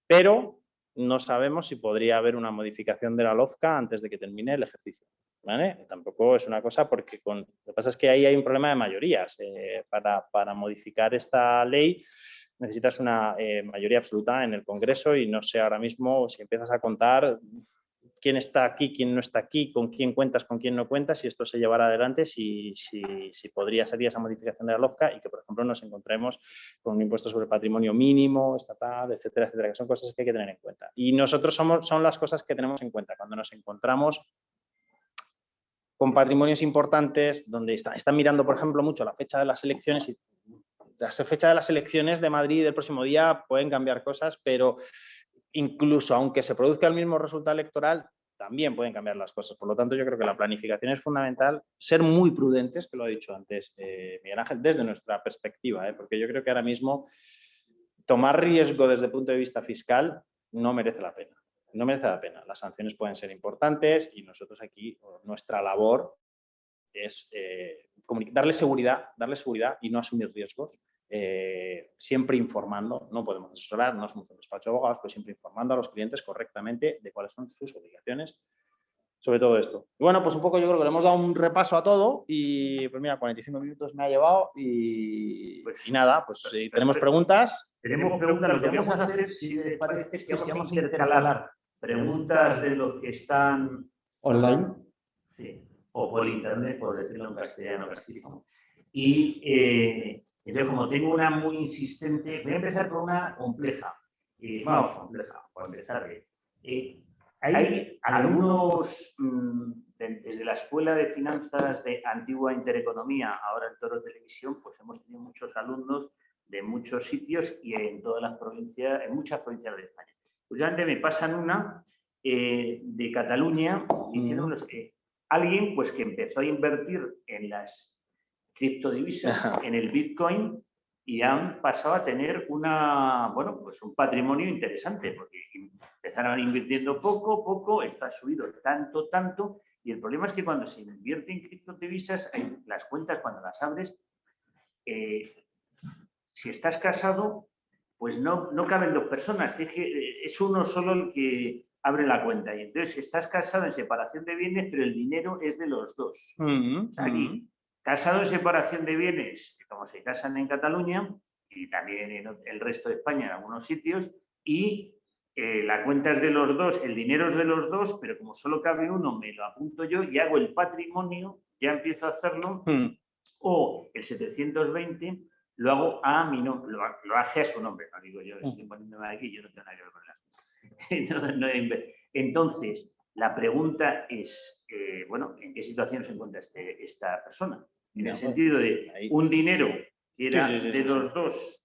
pero no sabemos si podría haber una modificación de la LOFCA antes de que termine el ejercicio. ¿vale? Tampoco es una cosa porque lo que pasa es que ahí hay un problema de mayorías. Para modificar esta ley necesitas una mayoría absoluta en el Congreso y no sé ahora mismo si empiezas a contar quién está aquí, quién no está aquí, con quién cuentas, con quién no cuentas, si esto se llevará adelante, si podría ser esa modificación de la LOFCA y que, por ejemplo, nos encontremos con un impuesto sobre patrimonio mínimo, estatal, etcétera, etcétera, que son cosas que hay que tener en cuenta. Y nosotros son las cosas que tenemos en cuenta cuando nos encontramos con patrimonios importantes, donde están mirando, por ejemplo, mucho la fecha de las elecciones y la fecha de las elecciones de Madrid del próximo día pueden cambiar cosas, pero incluso aunque se produzca el mismo resultado electoral, también pueden cambiar las cosas. Por lo tanto, yo creo que la planificación es fundamental, ser muy prudentes, que lo ha dicho antes Miguel Ángel, desde nuestra perspectiva, porque yo creo que ahora mismo tomar riesgo desde el punto de vista fiscal no merece la pena. No merece la pena. Las sanciones pueden ser importantes y nosotros aquí, nuestra labor es darle seguridad y no asumir riesgos. Siempre informando, no podemos asesorar, no somos un despacho de abogados, pero siempre informando a los clientes correctamente de cuáles son sus obligaciones sobre todo esto. Y bueno, pues un poco yo creo que le hemos dado un repaso a todo y pues mira, 45 minutos me ha llevado y nada, pues si tenemos preguntas. Tenemos preguntas, lo que vamos a hacer, si les parece, es que vamos a intercalar preguntas de los que están online. Sí, o por internet, por decirlo en castellano castizo. Y entonces, como tengo una muy insistente, voy a empezar por una compleja. Vamos, compleja, por empezar bien. Hay algunos, desde la Escuela de Finanzas de Antigua Intereconomía, ahora en Toro Televisión, pues hemos tenido muchos alumnos de muchos sitios y en todas las provincias, en muchas provincias de España. Pues ya me pasan una de Cataluña diciéndonos que alguien pues que empezó a invertir en las criptodivisas, en el Bitcoin, y han pasado a tener pues un patrimonio interesante, porque empezaron invirtiendo poco, esto ha subido tanto, y el problema es que cuando se invierte en criptodivisas, las cuentas cuando las abres, si estás casado, pues no caben dos personas, es uno solo el que abre la cuenta. Y entonces estás casado en separación de bienes, pero el dinero es de los dos. O sea, aquí, casado en separación de bienes, como se casan en Cataluña y también en el resto de España en algunos sitios, y la cuenta es de los dos, el dinero es de los dos, pero como solo cabe uno, me lo apunto yo y hago el patrimonio, ya empiezo a hacerlo, o el 720 lo hago a mi nombre, lo hace a su nombre, no digo yo, estoy poniéndome aquí, yo no tengo nada que ver con Entonces, la pregunta es, ¿en qué situación se encuentra esta persona? En el sentido de un dinero que era de los dos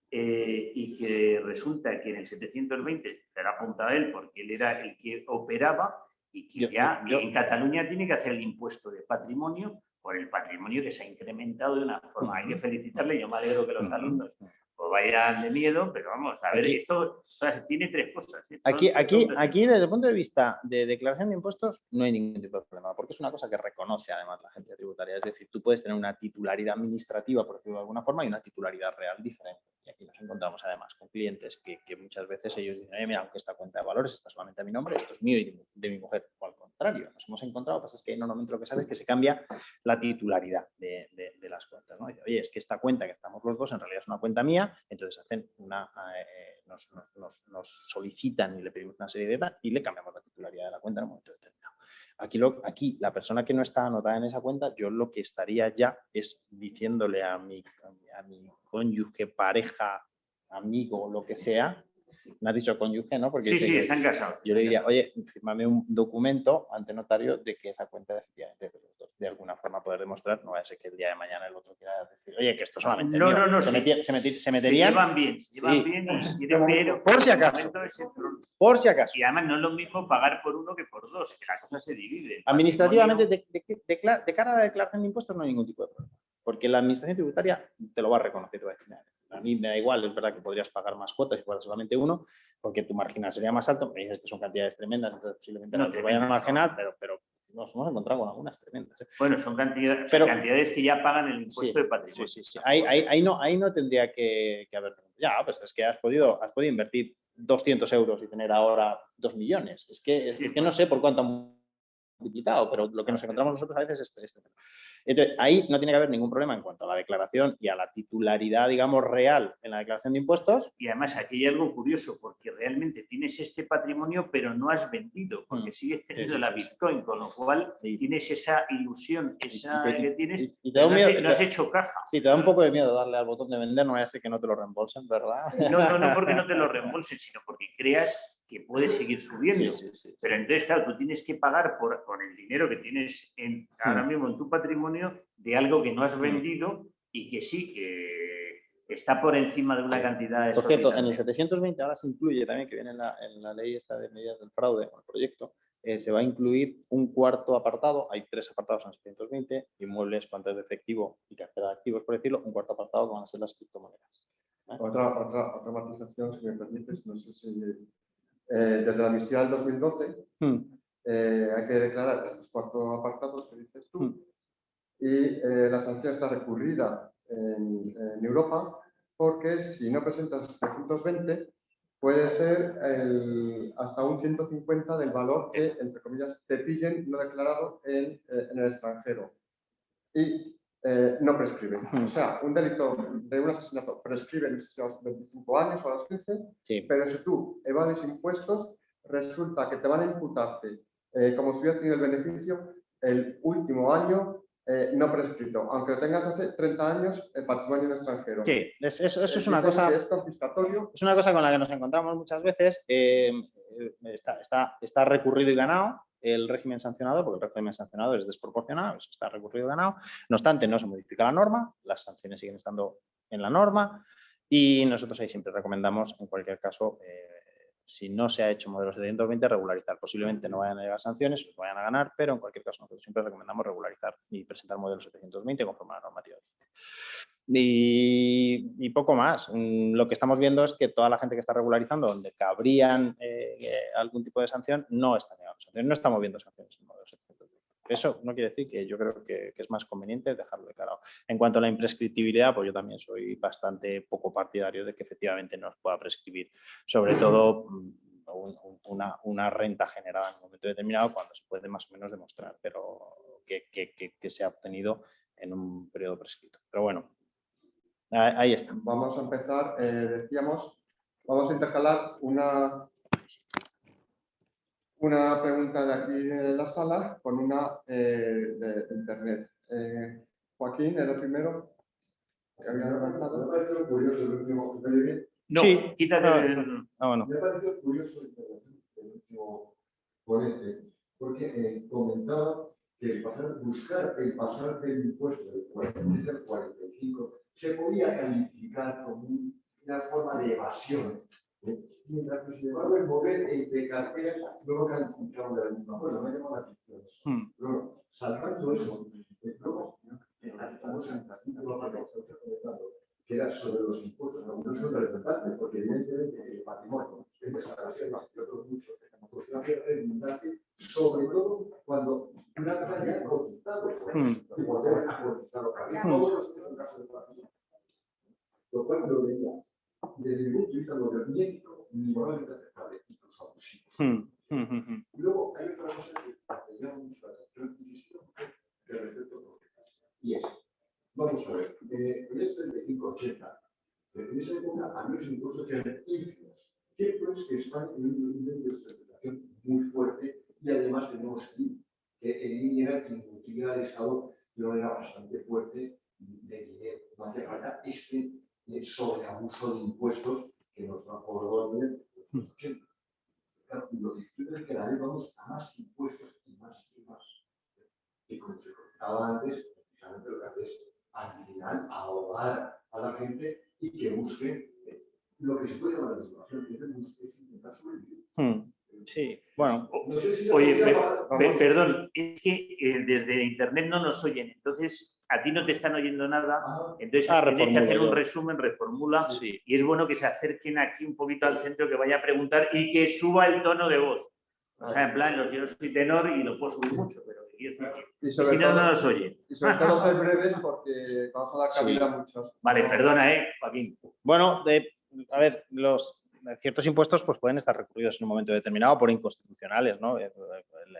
y que resulta que en el 720 se lo ha apuntado a él porque él era el que operaba y que en Cataluña tiene que hacer el impuesto de patrimonio por el patrimonio que se ha incrementado de una forma. Hay que felicitarle, yo me alegro que los alumnos pues vayan de miedo, pero vamos, a ver, esto tiene tres cosas. Aquí, desde el punto de vista de declaración de impuestos, no hay ningún tipo de problema, porque es una cosa que reconoce además la agencia tributaria. Es decir, tú puedes tener una titularidad administrativa, por decirlo de alguna forma, y una titularidad real diferente. Y aquí nos encontramos además con clientes que muchas veces ellos dicen, mira, aunque esta cuenta de valores está solamente a mi nombre, esto es mío y de mi mujer. O al contrario, nos hemos encontrado, lo que pasa es que normalmente lo que se hace es que se cambia la titularidad de las cuentas, ¿no? Y, oye, es que esta cuenta que estamos los dos en realidad es una cuenta mía, entonces hacen nos solicitan y le pedimos una serie de datos y le cambiamos la titularidad de la cuenta en un momento determinado. Aquí la persona que no está anotada en esa cuenta, yo lo que estaría ya es diciéndole a mi cónyuge, pareja, amigo, lo que sea. Me has dicho cónyuge, ¿no? Porque sí, están casados. Yo le diría, oye, fírmame un documento ante notario de que esa cuenta efectivamente de los dos. De alguna forma poder demostrar, no va a ser que el día de mañana el otro quiera decir, oye, que esto solamente no, se meterían. Se llevan bien pero por si acaso. Por si acaso. Y además no es lo mismo pagar por uno que por dos, que la cosa se divide. Administrativamente, de cara a la declaración de impuestos no hay ningún tipo de problema. Porque la administración tributaria te lo va a reconocer, te va a decir, a mí me da igual, es verdad que podrías pagar más cuotas si fuera solamente uno, porque tu marginal sería más alto, me dices que son cantidades tremendas, entonces posiblemente no te vayan a marginal, pero nos hemos encontrado con algunas tremendas. Bueno, son cantidades que ya pagan el impuesto de patrimonio. Sí. Ahí no tendría que haber. Ya, pues es que has podido invertir 200 euros y tener ahora 2 millones. Es que no sé por cuánto han duplicado, pero lo que nos encontramos nosotros a veces es este. Entonces, ahí no tiene que haber ningún problema en cuanto a la declaración y a la titularidad, digamos, real en la declaración de impuestos. Y además aquí hay algo curioso, porque realmente tienes este patrimonio, pero no has vendido, porque sigues teniendo la Bitcoin, con lo cual tienes esa ilusión, esa que tienes, y te da un miedo, no has hecho caja. Sí, te da un poco de miedo darle al botón de vender, no vaya a ser que no te lo reembolsen, ¿verdad? No porque no te lo reembolsen, sino porque creas que puede seguir subiendo. Sí. Pero entonces, claro, tú tienes que pagar por el dinero que tienes ahora mismo en tu patrimonio de algo que no has vendido y que sí, que está por encima de una cantidad. Por cierto, en el 720 ahora se incluye también, que viene en la ley esta de medidas del fraude, o el proyecto, se va a incluir un cuarto apartado, hay 3 apartados en el 720, inmuebles, cuentas de efectivo y cartera de activos, por decirlo, un cuarto apartado que van a ser las criptomonedas. Otra matización, si me permites, no sé si desde la amnistía del 2012 hay que declarar estos 4 apartados que dices tú y la sanción está recurrida en Europa porque si no presentas 720 puede ser hasta un 150 del valor que, entre comillas, te pillen no declarado en el extranjero. Y no prescribe. O sea, un delito de un asesinato prescribe a los 25 años o a los 15, pero si tú evades impuestos, resulta que te van a imputarte, como si hubieras tenido el beneficio, el último año no prescrito, aunque lo tengas hace 30 años el patrimonio en extranjero. Sí, eso es una cosa. Es confiscatorio. Es una cosa con la que nos encontramos muchas veces. Está recurrido y ganado el régimen sancionador, porque el régimen sancionador es desproporcionado, eso está recurrido y ganado. No obstante, no se modifica la norma, las sanciones siguen estando en la norma y nosotros ahí siempre recomendamos, en cualquier caso, si no se ha hecho modelo 720, regularizar. Posiblemente no vayan a llegar sanciones, vayan a ganar, pero en cualquier caso nosotros siempre recomendamos regularizar y presentar modelo 720 conforme a la normativa. Y poco más. Lo que estamos viendo es que toda la gente que está regularizando, donde cabrían algún tipo de sanción, no está negando sanciones, no estamos viendo sanciones en modelo 720. Eso no quiere decir que yo creo que es más conveniente dejarlo declarado. En cuanto a la imprescriptibilidad, pues yo también soy bastante poco partidario de que efectivamente no os pueda prescribir, sobre todo una renta generada en un momento determinado cuando se puede más o menos demostrar, pero que se ha obtenido en un periodo prescrito. Pero bueno, ahí está. Vamos a empezar, decíamos, vamos a intercalar una pregunta de aquí en la sala con una de internet. Joaquín, ¿era el primero que había levantado? Me ha parecido curioso el último. No, sí, quítate. Bueno. Me ha parecido curioso el último ponente, porque comentaba que buscar el pasar del impuesto del 43 al 45 se podía calificar como una forma de evasión. Mientras que, sin embargo, el mover de carteras no lo calificamos de la misma forma, no llamamos la atención. Luego, salvando eso, luego, en la famosa que era sobre los impuestos, no son representantes, porque evidentemente el patrimonio es desaparecido y otros muchos, pues una redundante, sobre todo cuando una cosa ya ha cotizado, y volver a cotizar otra vez. Todos los casos de patrimonio. Lo cual lo veía desde mi punto de vista gobiernístico ni moralmente aceptable, incluso abusivo. Y luego hay otra cosa que llama mucho la atención que respecto a lo que pasa. Y es, vamos a ver, en este 35-80, en esa época había los impuestos que eran ínfimos. Cierto es que están en un nivel de especulación muy fuerte y además tenemos aquí que el INE que incutía al Estado de manera bastante fuerte de dinero. No hace falta sobreabuso de impuestos que nos trajo el gobierno en los 80. Claro, y lo difícil es que la vez vamos a más impuestos y más y más. Y como se comentaba antes, precisamente lo que hace es al final ahogar a la gente y que busque lo que se puede llamar la legislación, que es intentar sobrevivir. Sí, bueno. No sé si oye, perdón, es que desde internet no nos oyen, entonces a ti no te están oyendo nada, entonces tienes que hacer un resumen, reformula, sí. Y es bueno que se acerquen aquí un poquito al centro, que vaya a preguntar y que suba el tono de voz. O sea, en plan, yo no soy tenor y lo puedo subir mucho, pero si no, no nos oyen. Y sobre todo ser breves porque vamos a dar cabida a muchos. Vale, perdona, Joaquín. Bueno, a ver, ciertos impuestos pues, pueden estar recurridos en un momento determinado por inconstitucionales, ¿no?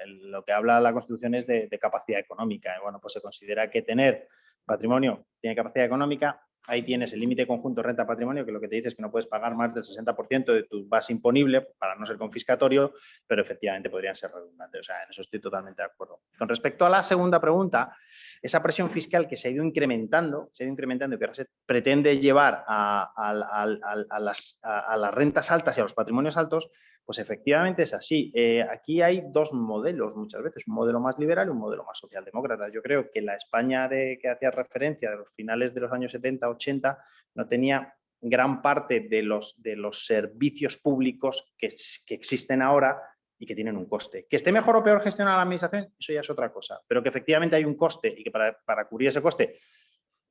Lo que habla la Constitución es de capacidad económica. Bueno, pues se considera que tener patrimonio tiene capacidad económica. Ahí tienes el límite conjunto renta-patrimonio, que lo que te dice es que no puedes pagar más del 60% de tu base imponible para no ser confiscatorio, pero efectivamente podrían ser redundantes. O sea, en eso estoy totalmente de acuerdo. Con respecto a la segunda pregunta, esa presión fiscal que se ha ido incrementando y que ahora se pretende llevar a las rentas altas y a los patrimonios altos, pues efectivamente es así. Aquí hay dos modelos muchas veces, un modelo más liberal y un modelo más socialdemócrata. Yo creo que la España que hacía referencia de los finales de los años 70, 80, no tenía gran parte de los servicios públicos que existen ahora y que tienen un coste. Que esté mejor o peor gestionada la administración, eso ya es otra cosa, pero que efectivamente hay un coste y que para cubrir ese coste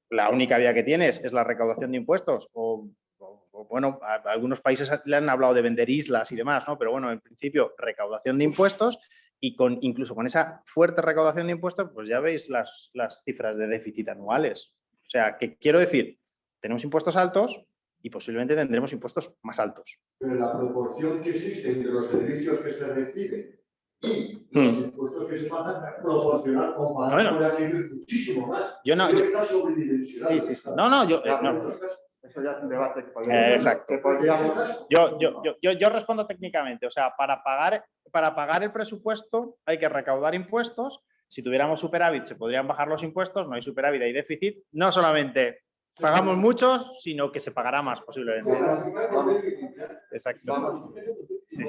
la única vía que tienes es la recaudación de impuestos o bueno, algunos países le han hablado de vender islas y demás, ¿no? Pero bueno, en principio, recaudación de impuestos y incluso con esa fuerte recaudación de impuestos, pues ya veis las cifras de déficit anuales. O sea, que quiero decir, tenemos impuestos altos y posiblemente tendremos impuestos más altos. Pero la proporción que existe entre los servicios que se reciben y los impuestos que se pagan es proporcional, comparado con muchísimo más. Está sobredimensionado. Sí. No, eso ya es un debate que exacto. Yo respondo técnicamente. O sea, para pagar el presupuesto hay que recaudar impuestos. Si tuviéramos superávit se podrían bajar los impuestos. No hay superávit, hay déficit. No solamente pagamos muchos, sino que se pagará más posiblemente. Exacto. Sí.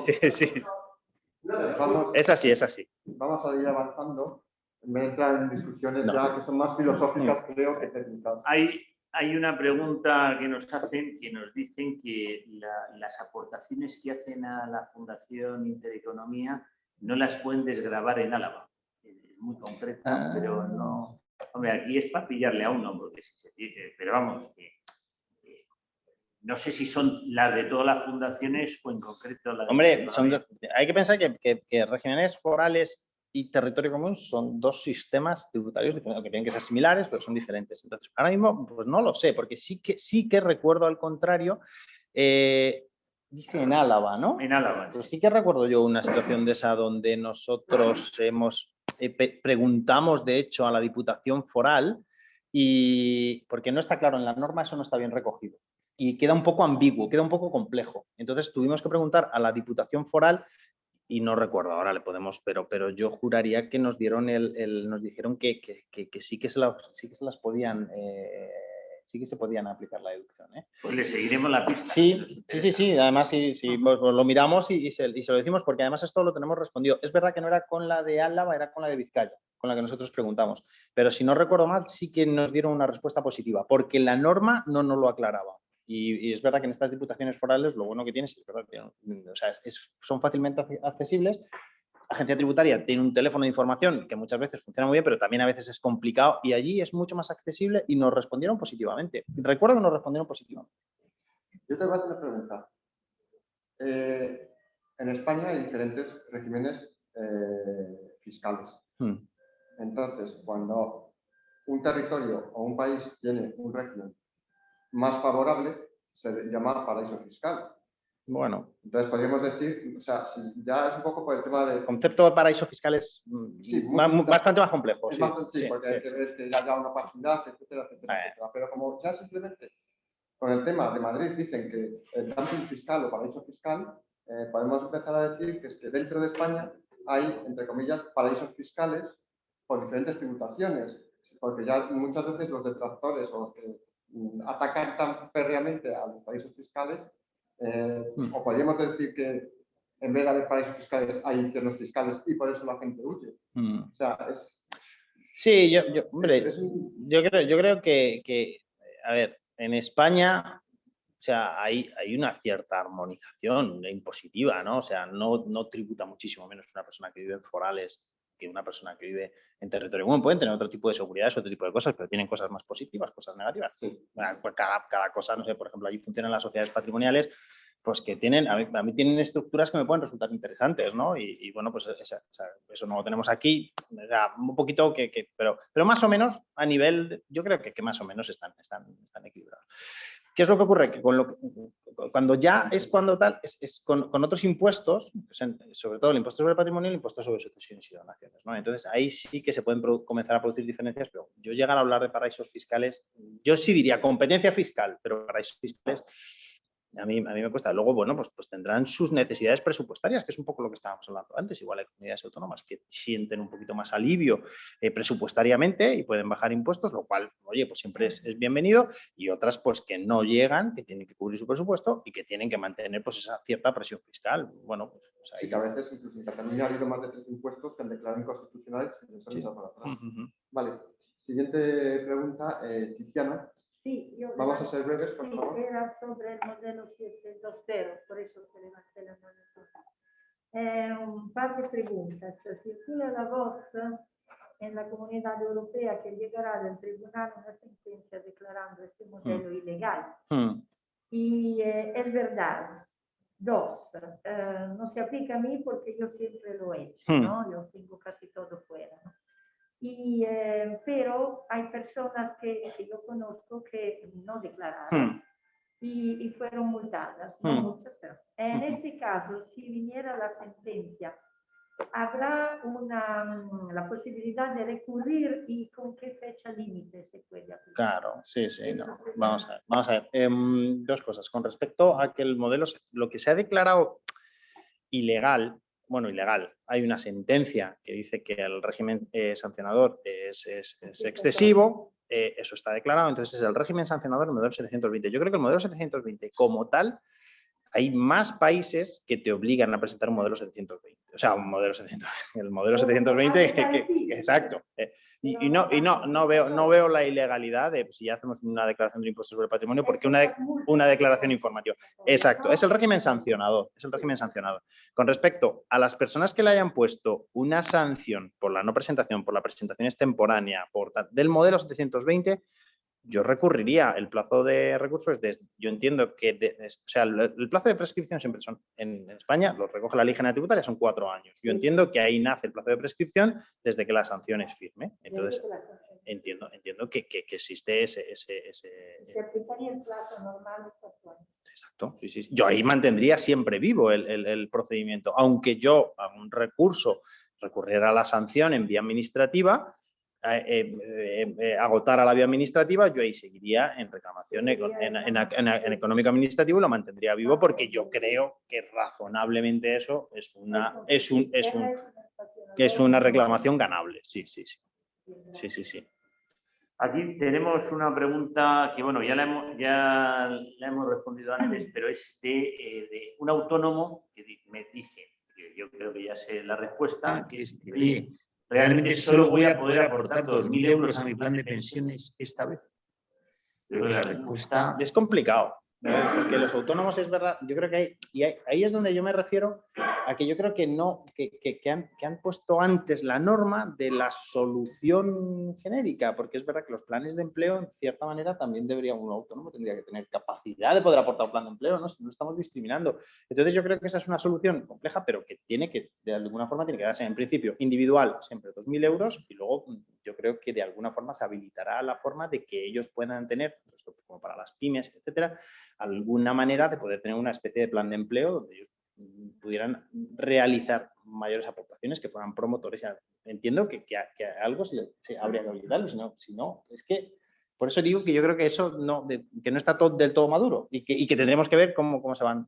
Es así. Vamos a ir avanzando. Me entran en discusiones ya que son más filosóficas, creo, que técnicas. Hay una pregunta que nos hacen, que nos dicen que las aportaciones que hacen a la Fundación Intereconomía no las pueden desgravar en Álava. Es muy concreto, pero no... Hombre, aquí es para pillarle a uno, porque si se dice, pero vamos, no sé si son las de todas las fundaciones o en concreto las de... Hombre, hay que pensar que regionales forales y territorio común son dos sistemas tributarios diferentes, que tienen que ser similares, pero son diferentes. Entonces, ahora mismo, pues no lo sé, porque sí que recuerdo al contrario, dice en Álava, ¿no? En Álava. Pues sí que recuerdo yo una situación de esa donde nosotros preguntamos, de hecho, a la Diputación Foral, y porque no está claro en la norma, eso no está bien recogido. Y queda un poco ambiguo, queda un poco complejo. Entonces tuvimos que preguntar a la Diputación Foral y no recuerdo, ahora le podemos, pero yo juraría que nos dieron nos dijeron que sí que se las podían, sí que se podían aplicar la deducción. Pues le seguiremos la pista. Sí, además sí, pues lo miramos y se lo decimos porque además esto lo tenemos respondido. Es verdad que no era con la de Álava, era con la de Vizcaya, con la que nosotros preguntamos. Pero si no recuerdo mal, sí que nos dieron una respuesta positiva, porque la norma no nos lo aclaraba. Y es verdad que en estas diputaciones forales lo bueno que tienes es verdad que son fácilmente accesibles. La agencia tributaria tiene un teléfono de información que muchas veces funciona muy bien, pero también a veces es complicado y allí es mucho más accesible y nos respondieron positivamente. Recuerdo que nos respondieron positivamente. Yo te voy a hacer una pregunta. En España hay diferentes regímenes fiscales. Entonces, cuando un territorio o un país tiene un régimen más favorable, se llama paraíso fiscal. Bueno. Entonces, podríamos decir, o sea, si ya es un poco por el tema del... El concepto de paraíso fiscal es bastante más complejo. Porque hay que ver que haya una opacidad, etcétera. Pero como ya simplemente con el tema de Madrid dicen que el dumping fiscal o paraíso fiscal, podemos empezar a decir que es que dentro de España hay, entre comillas, paraísos fiscales por diferentes tributaciones. Porque ya muchas veces los detractores o los que atacan tan férreamente a los paraísos fiscales, o podríamos decir que en vez de haber paraísos fiscales hay infiernos fiscales y por eso la gente huye. O sea, es... Sí, yo creo que, a ver, en España, o sea, hay una cierta armonización impositiva, ¿no? O sea, no tributa muchísimo menos una persona que vive en forales que una persona que vive en territorio común. Pueden tener otro tipo de seguridades, otro tipo de cosas, pero tienen cosas más positivas, cosas negativas. Sí. Pues cada cosa, no sé, por ejemplo, allí funcionan las sociedades patrimoniales, pues que tienen, a mí tienen estructuras que me pueden resultar interesantes, ¿no? Y bueno, pues eso no lo tenemos aquí, o sea, un poquito pero más o menos a nivel, yo creo que más o menos están equilibrados. ¿Qué es lo que ocurre? Que cuando ya es cuando tal, es con otros impuestos, sobre todo el impuesto sobre el patrimonio y el impuesto sobre sucesiones y donaciones, ¿no? Entonces, ahí sí que se pueden comenzar a producir diferencias, pero yo llegar a hablar de paraísos fiscales, yo sí diría competencia fiscal, pero paraísos fiscales, a mí me cuesta. Luego, bueno, pues tendrán sus necesidades presupuestarias, que es un poco lo que estábamos hablando antes. Igual hay comunidades autónomas que sienten un poquito más alivio presupuestariamente y pueden bajar impuestos, lo cual, oye, pues siempre es bienvenido, y otras pues que no llegan, que tienen que cubrir su presupuesto y que tienen que mantener pues esa cierta presión fiscal. Bueno, pues ahí... Sí, que a veces incluso en Cataluña ha habido más de 3 impuestos que han declarado inconstitucionales y se les han echado para atrás. Vale, siguiente pregunta, Tiziana. Sí, vamos a ser breves, por favor. Era sobre el modelo 720, por eso se levanté la mano. Un par de preguntas. Circula la voz en la Comunidad Europea que llegará del tribunal una sentencia declarando este modelo ilegal. Y es verdad. Dos, no se aplica a mí porque yo siempre lo he hecho, ¿no? Yo tengo casi todo fuera, ¿no? Pero hay personas que yo conozco que no declararon y fueron multadas, no muchas, pero en este caso, si viniera la sentencia, ¿habrá la posibilidad de recurrir y con qué fecha límite se puede aplicar? Claro, sí, no. Vamos a ver. Dos cosas. Con respecto a que el modelo, lo que se ha declarado ilegal, bueno, ilegal, hay una sentencia que dice que el régimen sancionador es excesivo, eso está declarado, entonces es el régimen sancionador el modelo 720. Yo creo que el modelo 720 como tal, hay más países que te obligan a presentar un modelo 720. O sea, un modelo 720. El modelo 720, exacto. Y no veo la ilegalidad de si hacemos una declaración de impuestos sobre el patrimonio, porque una declaración informativa. Exacto, es el régimen sancionador. Es el régimen sancionador. Con respecto a las personas que le hayan puesto una sanción por la no presentación, por la presentación extemporánea, del modelo 720, yo recurriría. El plazo de recurso es yo entiendo que, o sea, el plazo de prescripción siempre son, en España, lo recoge la Ley General Tributaria, son 4 años. Yo entiendo que ahí nace el plazo de prescripción desde que la sanción es firme. Entonces, entiendo que existe ese... Se aplicaría el plazo normal de 4 años. Exacto, sí. Yo ahí mantendría siempre vivo el procedimiento, aunque yo a un recurso recurriera a la sanción en vía administrativa, agotara la vía administrativa, yo ahí seguiría en reclamación en económico administrativo y lo mantendría vivo, porque yo creo que razonablemente eso es una reclamación ganable. Sí. Aquí tenemos una pregunta que, bueno, ya la hemos respondido antes, pero es de un autónomo que me dice, que yo creo que ya sé la respuesta, que es, oye, realmente solo voy a poder aportar 2.000 euros a mi plan de pensiones esta vez. Creo que la respuesta... Es complicado, porque los autónomos, es verdad, yo creo que ahí es donde yo me refiero a que yo creo que no, que han puesto antes la norma de la solución genérica, porque es verdad que los planes de empleo, en cierta manera, también un autónomo tendría que tener capacidad de poder aportar un plan de empleo, ¿no? Si no estamos discriminando. Entonces yo creo que esa es una solución compleja, pero que de alguna forma tiene que darse en principio individual, siempre 2.000 euros, y luego yo creo que de alguna forma se habilitará la forma de que ellos puedan tener, como para las pymes, etcétera, alguna manera de poder tener una especie de plan de empleo donde ellos pudieran realizar mayores aportaciones, que fueran promotores. Entiendo que algo se habría que habilitarlo, si no, es que por eso digo que yo creo que eso que no está del todo maduro y que tendremos que ver cómo se van.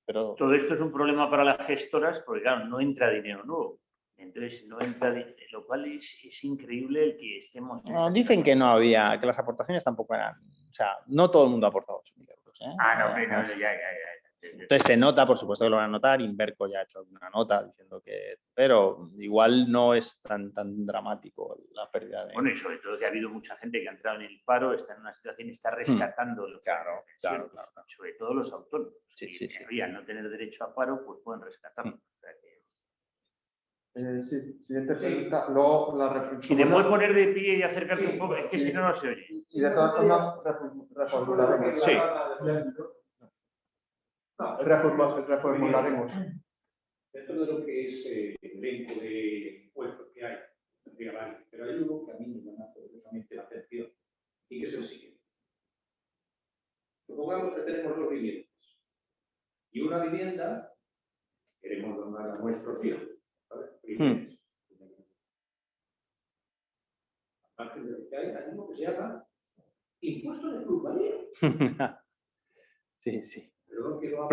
Pero todo esto es un problema para las gestoras porque, claro, no entra dinero nuevo. Entonces, no entra, lo cual es increíble el que estemos... Dicen que no había, que las aportaciones tampoco eran... O sea, no todo el mundo ha aportado 8.000 euros. No, ya. Entonces se nota, por supuesto que lo van a notar, Inverco ya ha hecho una nota diciendo que... Pero igual no es tan dramático la pérdida de... Bueno, y sobre todo que ha habido mucha gente que ha entrado en el paro, está en una situación y está rescatando lo que claro. Sobre todo los autónomos. Sí. Al no tener derecho a paro, pues pueden rescatarlo. Siguiente pregunta. Luego si te puedes poner de pie y acercarte un poco, es que si no, no se oye. Y de todas formas, reformularemos. Sí. Reformularemos. Dentro de lo que es el elenco de puestos que hay, tendría varios, pero hay uno que a mí me llama poderosamente la atención y que es el siguiente. Supongamos que tenemos 2 viviendas. Y una vivienda queremos donar a nuestros hijos. ¿Sabes? Primeros. Aparte de lo que hay uno que se llama impuesto de plusvalía. Sí, sí. Perdón, que lo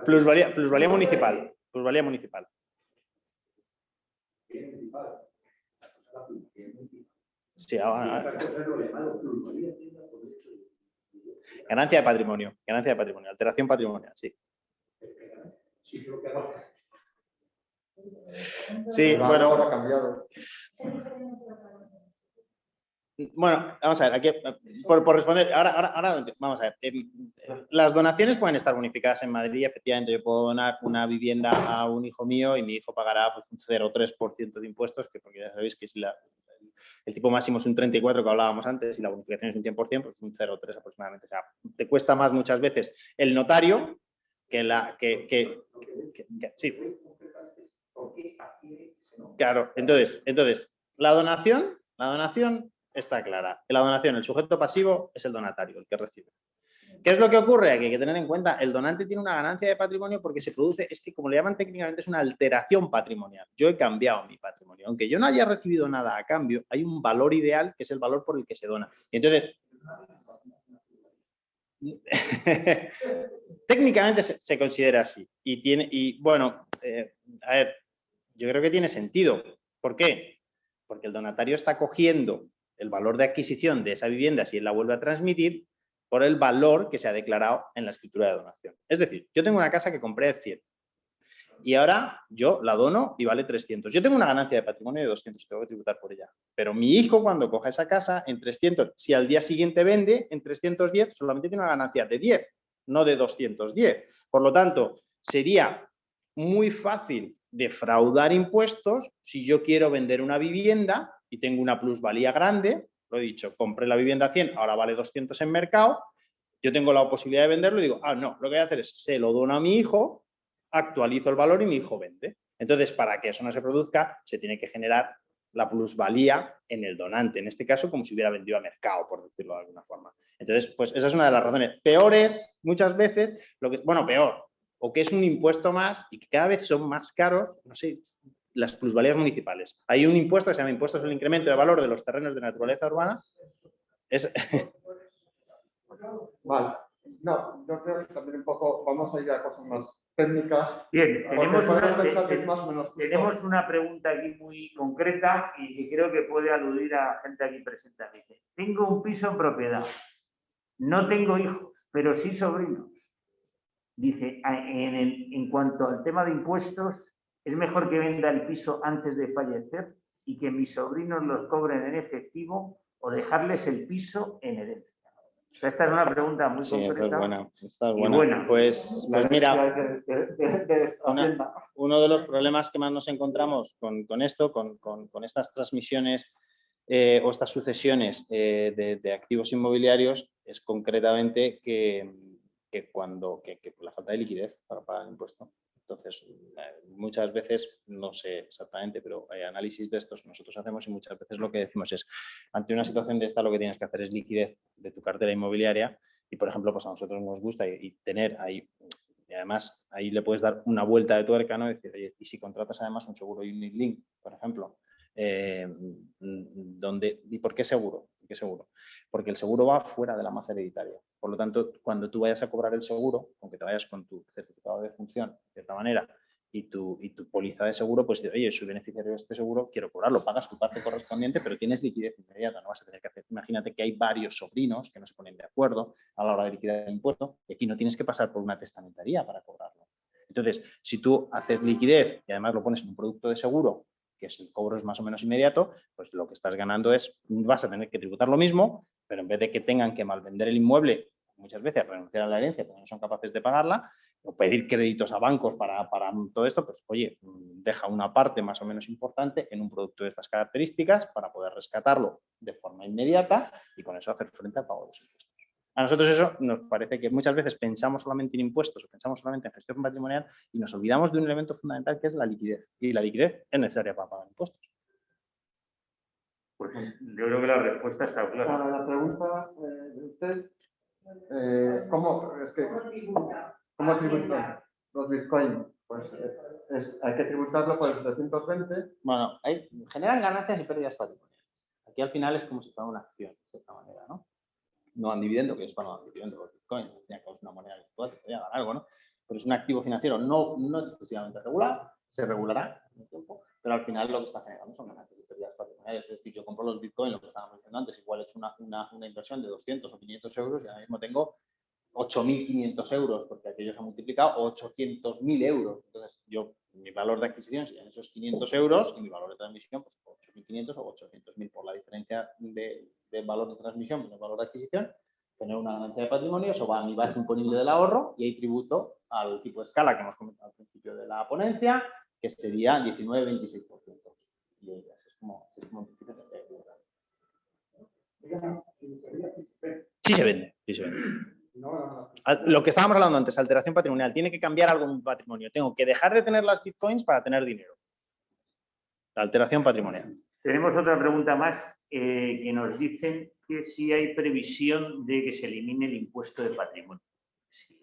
Plusvalía municipal. Plusvalía municipal. Sí, ahora. Ganancia de patrimonio, alteración patrimonial, sí. Sí, bueno. Ha cambiado. Bueno, vamos a ver, aquí, por responder, ahora vamos a ver. Las donaciones pueden estar bonificadas en Madrid, efectivamente, yo puedo donar una vivienda a un hijo mío y mi hijo pagará pues, un 0,3% de impuestos, que porque ya sabéis que si el tipo máximo es un 34% que hablábamos antes y la bonificación es un 100%, pues un 0,3 aproximadamente. O sea, te cuesta más muchas veces el notario que la... sí. Claro, entonces la donación está clara. En la donación, el sujeto pasivo es el donatario, el que recibe. ¿Qué es lo que ocurre? Que hay que tener en cuenta, el donante tiene una ganancia de patrimonio porque se produce, es que como le llaman técnicamente, es una alteración patrimonial. Yo he cambiado mi patrimonio. Aunque yo no haya recibido nada a cambio, hay un valor ideal que es el valor por el que se dona. Y entonces, técnicamente se considera así. Bueno, a ver, yo creo que tiene sentido. ¿Por qué? Porque el donatario está cogiendo el valor de adquisición de esa vivienda, si él la vuelve a transmitir, por el valor que se ha declarado en la escritura de donación. Es decir, yo tengo una casa que compré de 100 y ahora yo la dono y vale 300. Yo tengo una ganancia de patrimonio de 200, tengo que tributar por ella. Pero mi hijo, cuando coja esa casa, en 300, si al día siguiente vende, en 310, solamente tiene una ganancia de 10, no de 210. Por lo tanto, sería muy fácil defraudar impuestos si yo quiero vender una vivienda y tengo una plusvalía grande. Lo he dicho, compré la vivienda a 100, ahora vale 200 en mercado, yo tengo la posibilidad de venderlo y digo, no, lo que voy a hacer es, se lo dono a mi hijo, actualizo el valor y mi hijo vende. Entonces, para que eso no se produzca, se tiene que generar la plusvalía en el donante, en este caso como si hubiera vendido a mercado, por decirlo de alguna forma. Entonces, pues esa es una de las razones. Peor es, muchas veces, peor, o que es un impuesto más y que cada vez son más caros, no sé, las plusvalías municipales. Hay un impuesto que se llama impuesto sobre el incremento de valor de los terrenos de naturaleza urbana. Vale. No, yo creo que también un poco vamos a ir a cosas más técnicas. Bien, tenemos una pregunta aquí muy concreta y que creo que puede aludir a gente aquí presente. Dice, tengo un piso en propiedad, no tengo hijos, pero sí sobrinos. Dice, en cuanto al tema de impuestos, ¿es mejor que venda el piso antes de fallecer y que mis sobrinos los cobren en efectivo o dejarles el piso en herencia? Esta es una pregunta muy concreta. Esta es buena. Pues mira, uno de los problemas que más nos encontramos con esto, con estas transmisiones o estas sucesiones de activos inmobiliarios, es concretamente que la falta de liquidez para pagar el impuesto. Entonces, muchas veces, no sé exactamente, pero hay análisis de estos que nosotros hacemos y muchas veces lo que decimos es, ante una situación de esta, lo que tienes que hacer es liquidez de tu cartera inmobiliaria y, por ejemplo, pues a nosotros nos gusta y tener ahí, y además ahí le puedes dar una vuelta de tuerca, ¿no? Decir, oye, y si contratas además un seguro Unit Link, por ejemplo, ¿y por qué seguro? ¿Qué seguro? Porque el seguro va fuera de la masa hereditaria. Por lo tanto, cuando tú vayas a cobrar el seguro, aunque te vayas con tu certificado de función, de cierta manera, y tu póliza de seguro, pues oye, soy beneficiario de este seguro, quiero cobrarlo, pagas tu parte correspondiente, pero tienes liquidez inmediata, no vas a tener que hacer. Imagínate que hay varios sobrinos que no se ponen de acuerdo a la hora de liquidar el impuesto y aquí no tienes que pasar por una testamentaría para cobrarlo. Entonces, si tú haces liquidez y además lo pones en un producto de seguro, que el cobro es más o menos inmediato, pues lo que estás ganando es, vas a tener que tributar lo mismo, pero en vez de que tengan que malvender el inmueble, muchas veces renunciar a la herencia porque no son capaces de pagarla, o pedir créditos a bancos para todo esto, pues oye, deja una parte más o menos importante en un producto de estas características para poder rescatarlo de forma inmediata y con eso hacer frente al pago de los impuestos. A nosotros eso nos parece que muchas veces pensamos solamente en impuestos o pensamos solamente en gestión patrimonial y nos olvidamos de un elemento fundamental que es la liquidez. Y la liquidez es necesaria para pagar impuestos. Pues yo creo que la respuesta está clara. Para la pregunta de usted, ¿Cómo tributan los bitcoins? Pues hay que tributarlo por el 720. Bueno, generan ganancias y pérdidas patrimoniales. Aquí al final es como si fuera una acción, de cierta manera, ¿no? No dan dividendo, que es para no dar dividendo los bitcoins, es una moneda virtual, te podría dar algo, ¿no? Pero es un activo financiero no excesivamente regular, se regulará en el tiempo, pero al final lo que está generando son ganancias y pérdidas patrimoniales. Es decir, yo compro los bitcoins, lo que estábamos diciendo antes, igual he hecho una inversión de 200 o 500 euros y ahora mismo tengo 8.500 euros, porque aquello se ha multiplicado, o 800.000 euros. Entonces, mi valor de adquisición serían esos 500 euros y mi valor de transmisión, pues 8.500 o 800.000 por la diferencia de valor de transmisión menos valor de adquisición, tener una ganancia de patrimonio, eso va a mi base imponible del ahorro y hay tributo al tipo de escala que hemos comentado al principio de la ponencia, que sería 19-26%. Y es como en principio sí se vende. Lo que estábamos hablando antes, alteración patrimonial, tiene que cambiar algo en mi patrimonio. Tengo que dejar de tener las bitcoins para tener dinero. La alteración patrimonial. Tenemos otra pregunta más que nos dicen que si hay previsión de que se elimine el impuesto de patrimonio. Sí.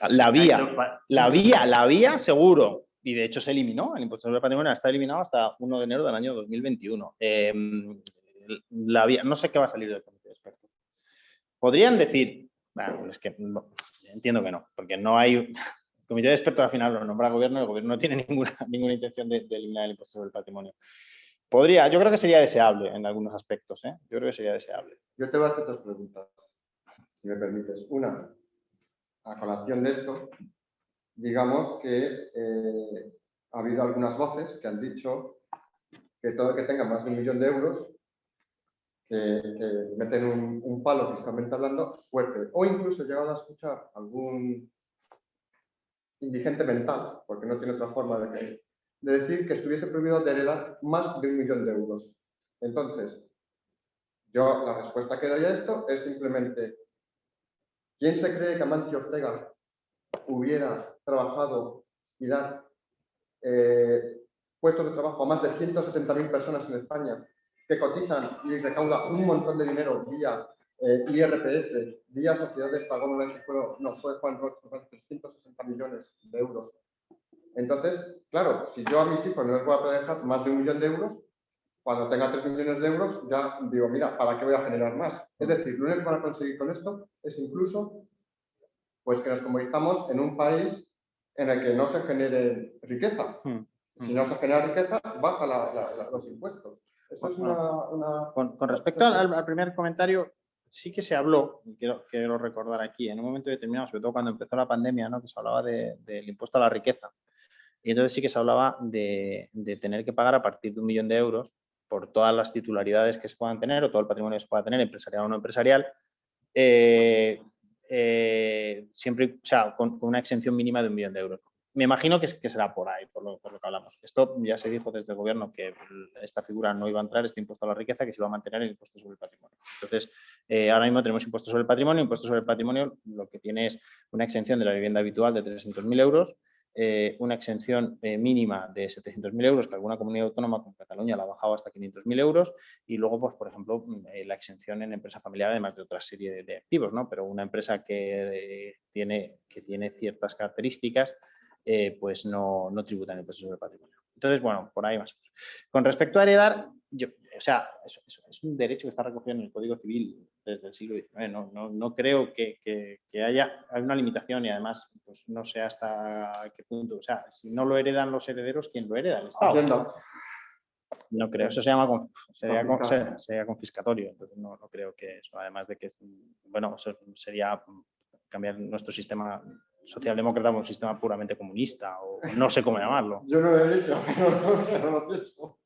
La vía seguro. Y de hecho se eliminó. El impuesto sobre patrimonio está eliminado hasta 1 de enero del año 2021. La vía, no sé qué va a salir del comité de expertos. Podrían decir, bueno, es que no, entiendo que no, porque no hay. El comité de expertos al final lo nombra el gobierno y el gobierno no tiene ninguna intención de eliminar el impuesto sobre el patrimonio. Yo creo que sería deseable en algunos aspectos, ¿eh? Yo creo que sería deseable. Yo te voy a hacer dos preguntas, si me permites. Una, a colación de esto, digamos que ha habido algunas voces que han dicho que todo el que tenga más de 1 millón de euros, que meten un palo fiscalmente hablando fuerte. O incluso he llegado a escuchar algún indigente mental, porque no tiene otra forma de decir que estuviese prohibido de heredar más de 1 millón de euros. Entonces, yo la respuesta que doy a esto es simplemente, ¿quién se cree que Amancio Ortega hubiera trabajado y dar puestos de trabajo a más de 170.000 personas en España que cotizan y recaudan un montón de dinero vía IRPF, vía sociedades pagonas que fue Juan Roche, 360 millones de euros? Entonces, claro, si yo a mis hijos no les voy a dejar más de 1 millón de euros, cuando tenga 3 millones de euros, ya digo, mira, ¿para qué voy a generar más? Es decir, lo único que van a conseguir con esto es incluso pues, que nos convirtamos en un país en el que no se genere riqueza. Si no se genera riqueza, baja los impuestos. Eso es una... Con respecto al primer comentario, sí que se habló, y quiero recordar aquí, en un momento determinado, sobre todo cuando empezó la pandemia, ¿no? Que se hablaba del impuesto a la riqueza. Y entonces sí que se hablaba de tener que pagar a partir de 1 millón de euros por todas las titularidades que se puedan tener o todo el patrimonio que se pueda tener, empresarial o no empresarial, siempre, o sea, con una exención mínima de 1 millón de euros. Me imagino que será por ahí, por lo que hablamos. Esto ya se dijo desde el gobierno que esta figura no iba a entrar, este impuesto a la riqueza, que se iba a mantener el impuesto sobre el patrimonio. Entonces, ahora mismo tenemos impuesto sobre el patrimonio. Impuesto sobre el patrimonio lo que tiene es una exención de la vivienda habitual de 300.000 euros, una exención mínima de 700.000 euros, que alguna comunidad autónoma como Cataluña la ha bajado hasta 500.000 euros, y luego, pues, por ejemplo, la exención en empresa familiar, además de otra serie de activos, ¿no? Pero una empresa que tiene ciertas características, pues no tributa en el impuesto sobre el patrimonio. Entonces, bueno, por ahí más o menos. Con respecto a heredar, o sea, es un derecho que está recogido en el Código Civil desde el siglo XIX. No creo que haya una limitación, y además, pues no sé hasta qué punto. O sea, si no lo heredan los herederos, ¿quién lo hereda? El Estado. No creo, eso sería confiscatorio. Entonces no creo que eso, además de que, bueno, eso sería cambiar nuestro sistema socialdemócrata por un sistema puramente comunista, o no sé cómo llamarlo. Yo no lo he dicho, no lo pienso.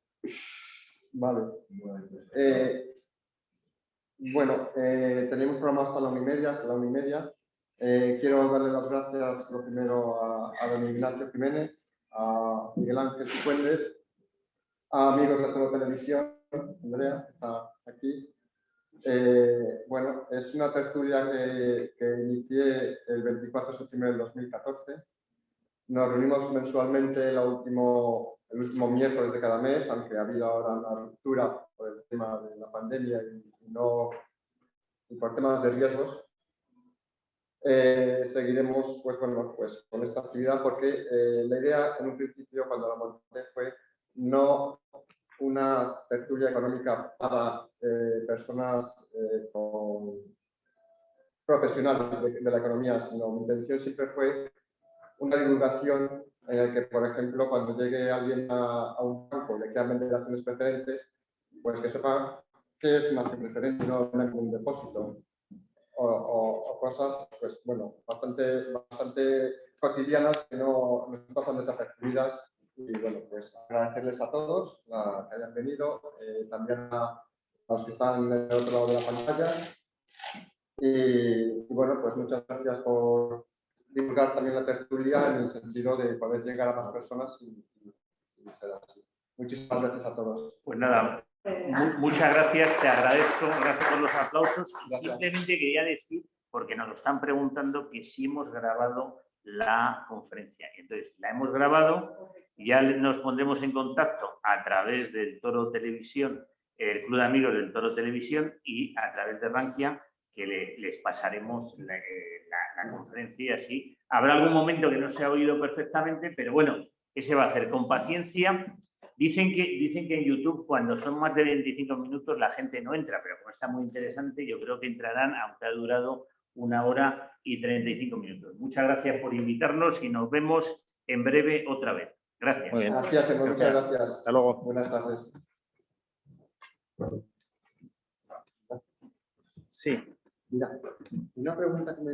Vale. Bueno, tenemos programas hasta la 1:30, hasta la 1:30. Quiero darle las gracias lo primero a don Ignacio Jiménez, a Miguel Ángel Cifuentes, a amigos de Toro Televisión, Andrea, que está aquí. Bueno, es una tertulia que inicié el 24 de septiembre del 2014. Nos reunimos mensualmente el último miércoles de cada mes, aunque ha habido ahora una ruptura por el tema de la pandemia y por temas de riesgos. seguiremos pues con esta actividad, porque la idea en un principio cuando la monté fue no una tertulia económica para personas profesionales de la economía, sino mi intención siempre fue una divulgación en la que, por ejemplo, cuando llegue alguien a un banco y le quieran vender acciones preferentes, pues que sepa qué es una acción preferente, no un depósito. O cosas, pues bueno, bastante cotidianas que no nos pasan desapercibidas. Y bueno, pues agradecerles a todos que hayan venido, también a los que están en el otro lado de la pantalla. Y bueno, pues muchas gracias por divulgar también la tertulia en el sentido de poder llegar a más personas y ser así. Muchísimas gracias a todos. Pues nada, muchas gracias, te agradezco, gracias por los aplausos. Y simplemente quería decir, porque nos lo están preguntando, que sí hemos grabado la conferencia. Entonces, la hemos grabado, ya nos pondremos en contacto a través del Toro Televisión, el Club de Amigos del Toro Televisión, y a través de Rankia, que les pasaremos la conferencia y así. Habrá algún momento que no se ha oído perfectamente, pero bueno, ¿qué se va a hacer? Con paciencia. Dicen que en YouTube, cuando son más de 25 minutos, la gente no entra, pero como está muy interesante, yo creo que entrarán, aunque ha durado 1 hora y 35 minutos. Muchas gracias por invitarnos y nos vemos en breve otra vez. Gracias. Muy bien. Así hacemos, muchas gracias. Hasta luego. Buenas tardes. Sí. Mira, una pregunta que me